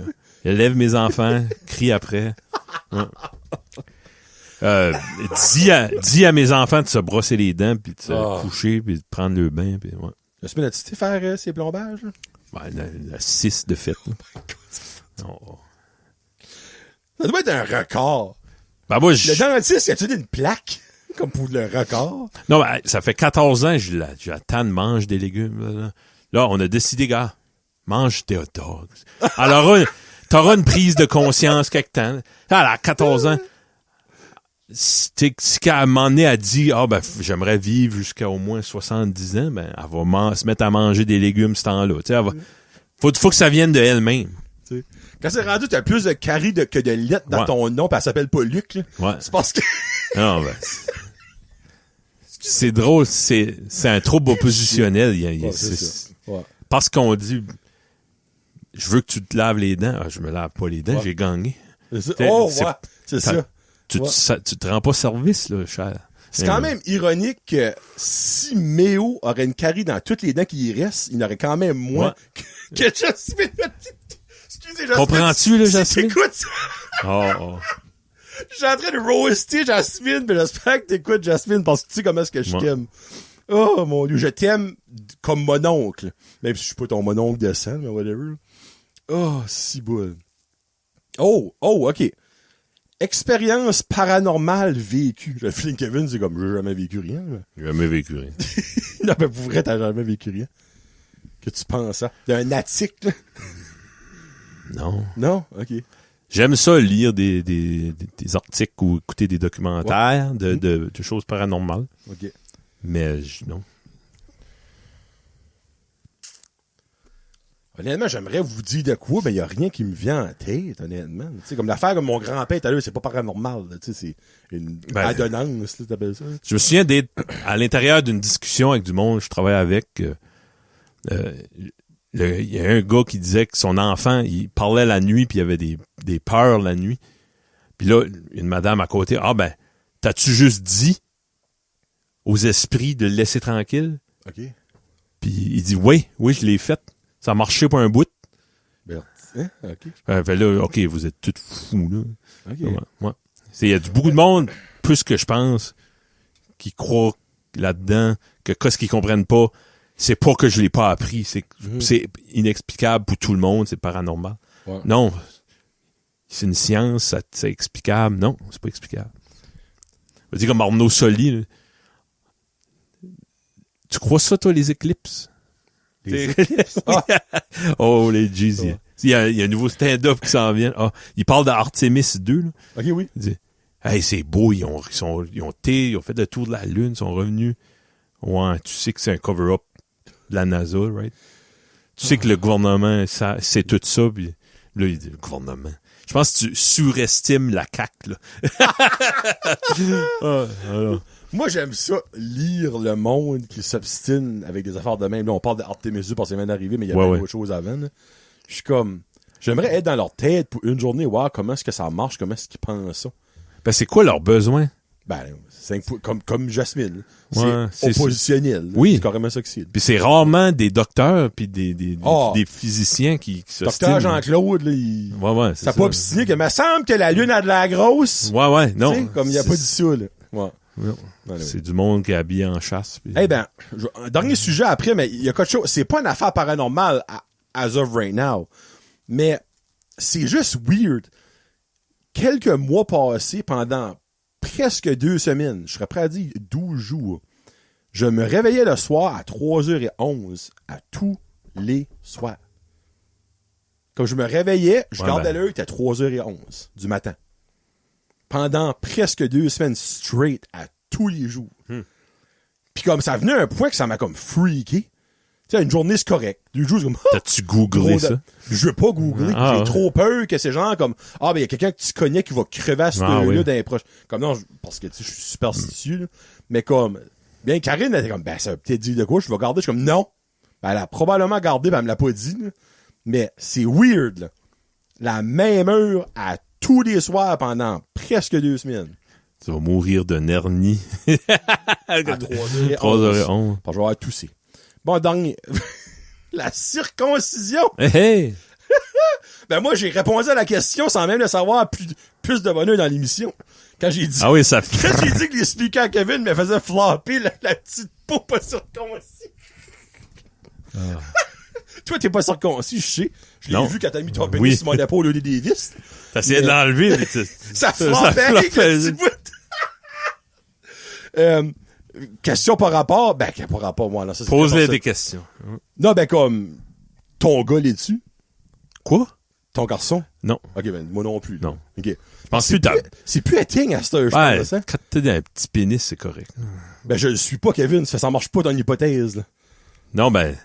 Élève mes enfants, crie après. Ouais. Dis à mes enfants de se brosser les dents, puis de se coucher, puis de prendre le bain. Puis, ouais. La semaine, as-tu été faire ces plombages? Là? Ben, la 6 de fête. Oh. Ça doit être un record. Ben moi, Le dentiste, y a-tu une plaque? Comme pour le record? Non, ben, ça fait 14 ans que j'attends de manger des légumes. Là, on a décidé, gars, mange des hot dogs. Alors, t'auras une prise de conscience quelque temps. À 14 ans, si qu'à un moment donné, elle dit, j'aimerais vivre jusqu'à au moins 70 ans, ben, elle va se mettre à manger des légumes ce temps-là. Tu sais, faut que ça vienne de elle-même. T'sais. Quand c'est rendu, t'as plus de caries que de lettres dans ton nom, pis elle s'appelle pas Luc, là. Ouais. C'est parce que... Non, ben, c'est drôle, c'est un trouble oppositionnel. C'est ça. Ouais. Parce qu'on dit, je veux que tu te laves les dents. Ah, je me lave pas les dents, j'ai gagné. C'est ça. C'est ça. Tu te rends pas service, là, cher. C'est quand même ironique que si Méo aurait une carie dans toutes les dents qui y restent, il n'aurait quand même moins que Jasmine. Excusez, Jasmine. Comprends-tu, là, Jasmine? Écoute ça. Oh. Je suis en train de roaster Jasmine, mais j'espère que t'écoutes Jasmine parce que tu sais comment est-ce que je t'aime. Oh mon Dieu, je t'aime comme mon oncle. Même si je suis pas ton mononcle de sang, mais whatever. Oh, si boule. Oh, ok. Expérience paranormale vécue. Le feeling Kevin, c'est comme, j'ai jamais vécu rien. J'ai jamais vécu rien. Non, mais pour vrai, t'as jamais vécu rien. Que tu penses ça? D'un attique, là? Non. Non? Ok. J'aime ça lire des articles ou écouter des documentaires de choses paranormales. Ok. Mais non. Honnêtement, j'aimerais vous dire de quoi, mais il y a rien qui me vient en tête, honnêtement. Tu sais, comme l'affaire comme mon grand-père tout à l'heure, c'est pas paranormal, tu sais, c'est une adonnance, là, t'appelles ça. Je me souviens d'être à l'intérieur d'une discussion avec du monde, je travaillais avec. Il y a un gars qui disait que son enfant, il parlait la nuit, puis il y avait des peurs la nuit. Puis là, une madame à côté, t'as-tu juste dit aux esprits de le laisser tranquille? OK. Puis il dit, oui, je l'ai fait. Ça a marché pour un bout. Ben, hein? OK. Fait là, OK, vous êtes tous fous, là. OK. Ouais. Il y a beaucoup de monde, plus que je pense, qui croient là-dedans, que ce qu'ils comprennent pas, c'est pas que je l'ai pas appris, c'est inexplicable pour tout le monde, c'est paranormal. Ouais. Non, c'est une science, c'est explicable. Non, c'est pas explicable. Je veux dire comme Arnaud Soli, là. Tu crois ça, toi, les éclipses? Les éclipses? Oh, les Jeezy. Il y a un nouveau stand-up qui s'en vient. Il parle d'Artemis 2, là. OK, oui. Il dit, hey, c'est beau, ils ont fait le tour de la Lune, ils sont revenus. Ouais, tu sais que c'est un cover-up de la NASA, right? Tu sais que le gouvernement, c'est tout ça, puis là, il dit, le gouvernement. Je pense que tu surestimes la CAQ, là. Moi, j'aime ça, lire le monde qui s'obstine avec des affaires de même. Là, on parle d'Artemis 2 parce qu'il vient d'arriver, mais il y a plein d'autres choses avant, là. Je suis comme, j'aimerais être dans leur tête pour une journée, voir comment est-ce que ça marche, comment est-ce qu'ils pensent ça. Ben, c'est quoi leurs besoins? Ben, c'est comme Jasmine. Ouais, c'est oppositionnel. Oui. C'est carrément ça que c'est. Puis c'est rarement des docteurs puis des physiciens qui se Docteur Jean-Claude, là, ouais, ça pas obstiné que, me semble que la Lune a de la grosse. Ouais, non. T'sais, comme il a pas dit ça, là. Ouais. C'est du monde qui est habillé en chasse. Pis... Eh ben, un dernier sujet après, mais il y a quelque chose, c'est pas une affaire paranormale as of right now, mais c'est juste weird. Quelques mois passés, pendant presque 2 semaines, je serais prêt à dire 12 jours, je me réveillais le soir à 3h11 à tous les soirs. Comme je me réveillais, je gardais l'heure, il était 3h11 du matin. Pendant presque 2 semaines straight à tous les jours. Puis comme ça venait à un point que ça m'a comme freaké. Tu sais, une journée, c'est correct. 2 jours, c'est comme... T'as-tu googlé ça? Je veux pas googler. J'ai trop peur que ces gens comme... ben, il y a quelqu'un que tu connais qui va crever à cette heure-là dans les proches. Comme non, parce que, tu sais, je suis superstitieux, là. Mais comme... Bien, Karine, elle était comme, ça va peut-être dire de quoi, je vais garder. Je suis comme, non. Ben, elle a probablement gardé, elle me l'a pas dit, là. Mais c'est weird, là. La même heure à tous les soirs pendant presque 2 semaines. Tu vas mourir de hernie. À 3h11. 3h11. Je vais avoir toussé. Bon, dernier. La circoncision. Hey! Ben, moi, j'ai répondu à la question sans même le savoir plus de bonheur dans l'émission. Quand j'ai dit. Ah oui, ça Quand j'ai dit que les speakers à Kevin me faisaient flopper la petite peau pas circoncis. Toi, t'es pas circoncis, je sais. Je l'ai vu quand t'as mis ton pénis sur mon épaule au lieu des vis. T'as essayé de l'enlever, mais ça floppait avec le petit bout. Question par rapport, par rapport, moi, là, ça, pose-les des questions. Non, comme, ton gars l'est dessus? Quoi? Ton garçon? Non. Ok, moi non plus. Non. Ok. Je pense que c'est plus un thing à cette heure, je pense, hein? Quand t'as un petit pénis, c'est correct. Ben, je le suis pas, Kevin, ça marche pas dans l'hypothèse, là. Non, ben.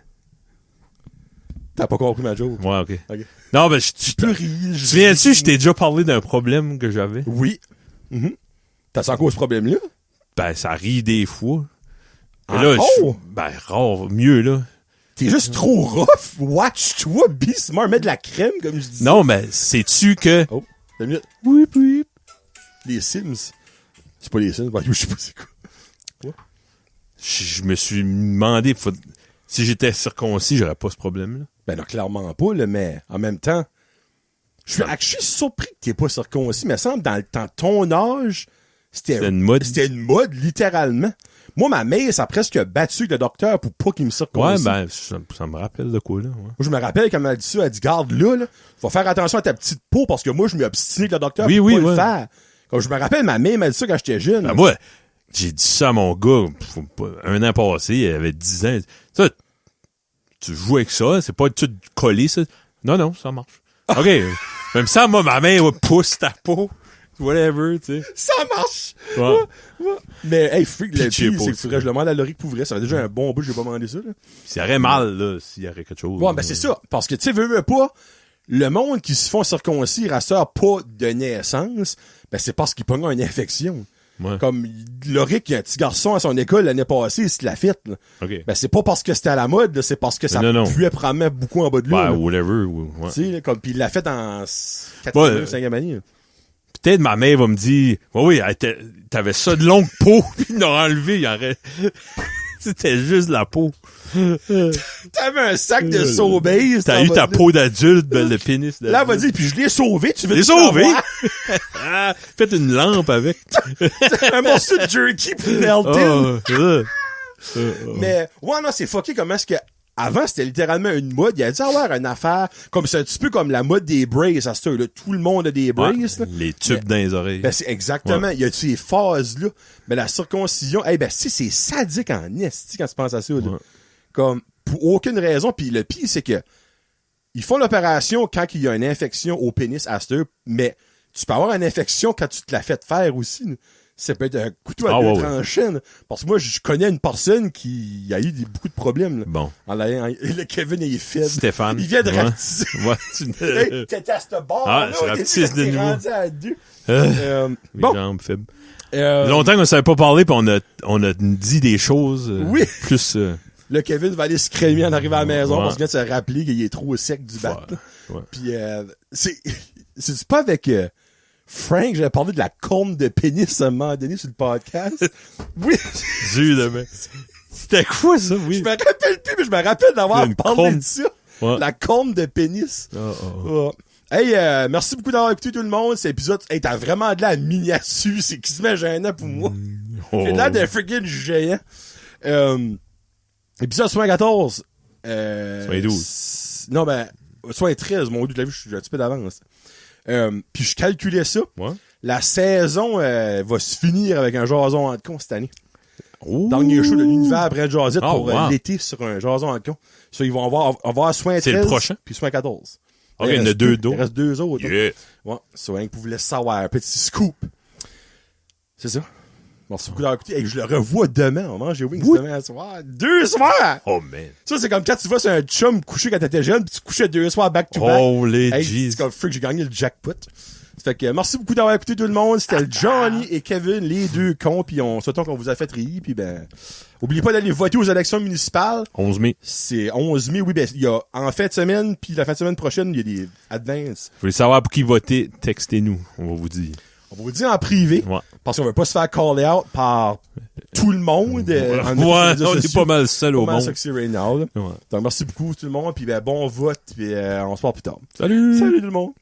T'as pas compris ma joke? Ouais, ok. Non, ben, je peux rire. Tu viens-tu, je t'ai déjà parlé d'un problème que j'avais? Oui. T'as sans quoi ce problème-là? Ben, ça rit des fois. Ah, là, rare, mieux, là. T'es juste trop rough. Watch-toi, be smart, mets de la crème, comme je dis. Non, mais sais-tu que... Oh, 2 minutes. Oui. Les Sims. C'est pas les Sims, je sais pas c'est quoi. Je me suis demandé, si j'étais circoncis, j'aurais pas ce problème-là. Ben non, clairement pas, là, mais en même temps, Je suis surpris que t'es pas circoncis, mais il me semble, dans ton âge, c'était une mode, littéralement. Moi, ma mère, ça a presque battu le docteur pour pas qu'il me circoncis. Ouais, ben, ça me rappelle de quoi, là. Ouais. Moi, je me rappelle quand elle m'a dit ça, elle dit, garde là, faut faire attention à ta petite peau, parce que moi, je m'ai obstiné avec le docteur pour pas le faire. Quand je me rappelle, ma mère m'a dit ça quand j'étais jeune. Ben, moi, j'ai dit ça à mon gars, un an passé, il avait 10 ans. Ça, tu joues avec ça, c'est pas tout collé, ça. Non, ça marche. OK. Même ça, moi, ma main, pousse ta peau. Whatever, tu sais. Ça marche! Ouais. Mais, hey, freak, le pire, c'est pas, que je demande à Laurie pour vrai. Ça fait déjà un bon bout, je vais pas demander ça, là. S'il y aurait mal, là, s'il y aurait quelque chose. Ouais, ben, c'est ça. Parce que, tu sais, veux pas, le monde qui se font circoncire à ça pas de naissance, ben, c'est parce qu'ils pognent une infection. Ouais. Comme, Laurie, qui a un petit garçon à son école l'année passée, il se l'a fait, là. OK. Ben, c'est pas parce que c'était à la mode, là, c'est parce que ça puait probablement beaucoup en bas de lui. Ben, whatever. Ouais. Tu sais, là, comme, pis il l'a fait en 4e, 5e année, là. Peut-être ma mère va me dire, oui, t'avais ça de longue peau, puis il l'a enlevé, il aurait... C'était juste la peau. T'avais un sac de Sobeys. T'as eu ta peau d'adulte, ben, le pénis d'adulte. Là, elle va dire, puis je l'ai sauvé, tu veux dire? sauvé? Faites une lampe avec. Un morceau de jerky pour melter. Mais, ouais, non, c'est fucké comment est-ce que, avant, c'était littéralement une mode. Il a dit avoir une affaire, comme c'est un petit peu comme la mode des braces, à ce là. Tout le monde a des braces, là. Les tubes dans les oreilles. Ben, c'est exactement. Il y a ces phases-là. Mais la circoncision, ben, c'est sadique en esti quand tu penses à ça, là. Ouais. Comme, pour aucune raison. Puis le pire, c'est que, ils font l'opération quand il y a une infection au pénis à ce, mais tu peux avoir une infection quand tu te l'as fait faire aussi, là. Ça peut être un couteau à deux tranchants. Ouais. Parce que moi, je connais une personne qui a eu beaucoup de problèmes. Là. Bon. Le Kevin, il est faible. Stéphane. Il vient de rapetisser. Ouais. Hey, t'étais à ce bord. Ah, je rapetisse de nouveau. Rendu à 2. Bon. Jambes faibles. Longtemps qu'on ne savait pas parler, puis on a dit des choses. Oui. Plus. Le Kevin va aller se crémer en arrivant à la maison parce qu'il vient de se rappeler qu'il est trop sec du bat. Ouais. Puis, c'est pas avec... Frank, j'avais parlé de la corne de pénis à un moment donné sur le podcast. Oui. Dieu de mec. C'était quoi ça, oui? Je me rappelle plus, mais je me rappelle d'avoir parlé de ça. Ouais. La corne de pénis. Hey, merci beaucoup d'avoir écouté tout le monde. Cet épisode, hey, t'as vraiment de la miniature. C'est qui se met gênant pour moi. J'ai de l'air d'un freaking géant. Épisode 74. 72. Non, ben, 73, mon dieu, tu l'as vu, je suis un petit peu d'avance. Puis je calculais ça. Ouais. La saison va se finir avec un jason en con cette année. Oh. Dernier show de l'univers après Jazette pour l'été sur un jason en con. Ça, ils vont avoir soin 13. C'est le prochain? Puis soin 14. Ok, il y en a deux d'autres. Il reste 2 autres. Yeah. Ouais, c'est rien que vous voulez savoir. Un petit scoop. C'est ça. Merci beaucoup d'avoir écouté. Hey, je le revois demain. On mange des wings demain soir. 2 soirs! Oh, man. Ça, c'est comme quand tu vas sur un chum coucher quand t'étais jeune, puis tu couchais 2 soirs back-to-back. Holy jeez. C'est comme freak, j'ai gagné le jackpot. Ça fait que merci beaucoup d'avoir écouté tout le monde. C'était le Johnny et Kevin, les deux cons, puis on souhaite qu'on vous a fait rire, puis ben, oubliez pas d'aller voter aux élections municipales. 11 mai. C'est 11 mai, oui, ben, il y a en fin de semaine, puis la fin de semaine prochaine, il y a des advances. Vous voulez savoir pour qui voter, textez-nous, on va vous dire. On va vous dire en privé, parce qu'on veut pas se faire call out par tout le monde. On est pas mal seul au monde. Right now, donc merci beaucoup tout le monde, puis ben, bon vote, puis on se parle plus tard. Salut tout le monde.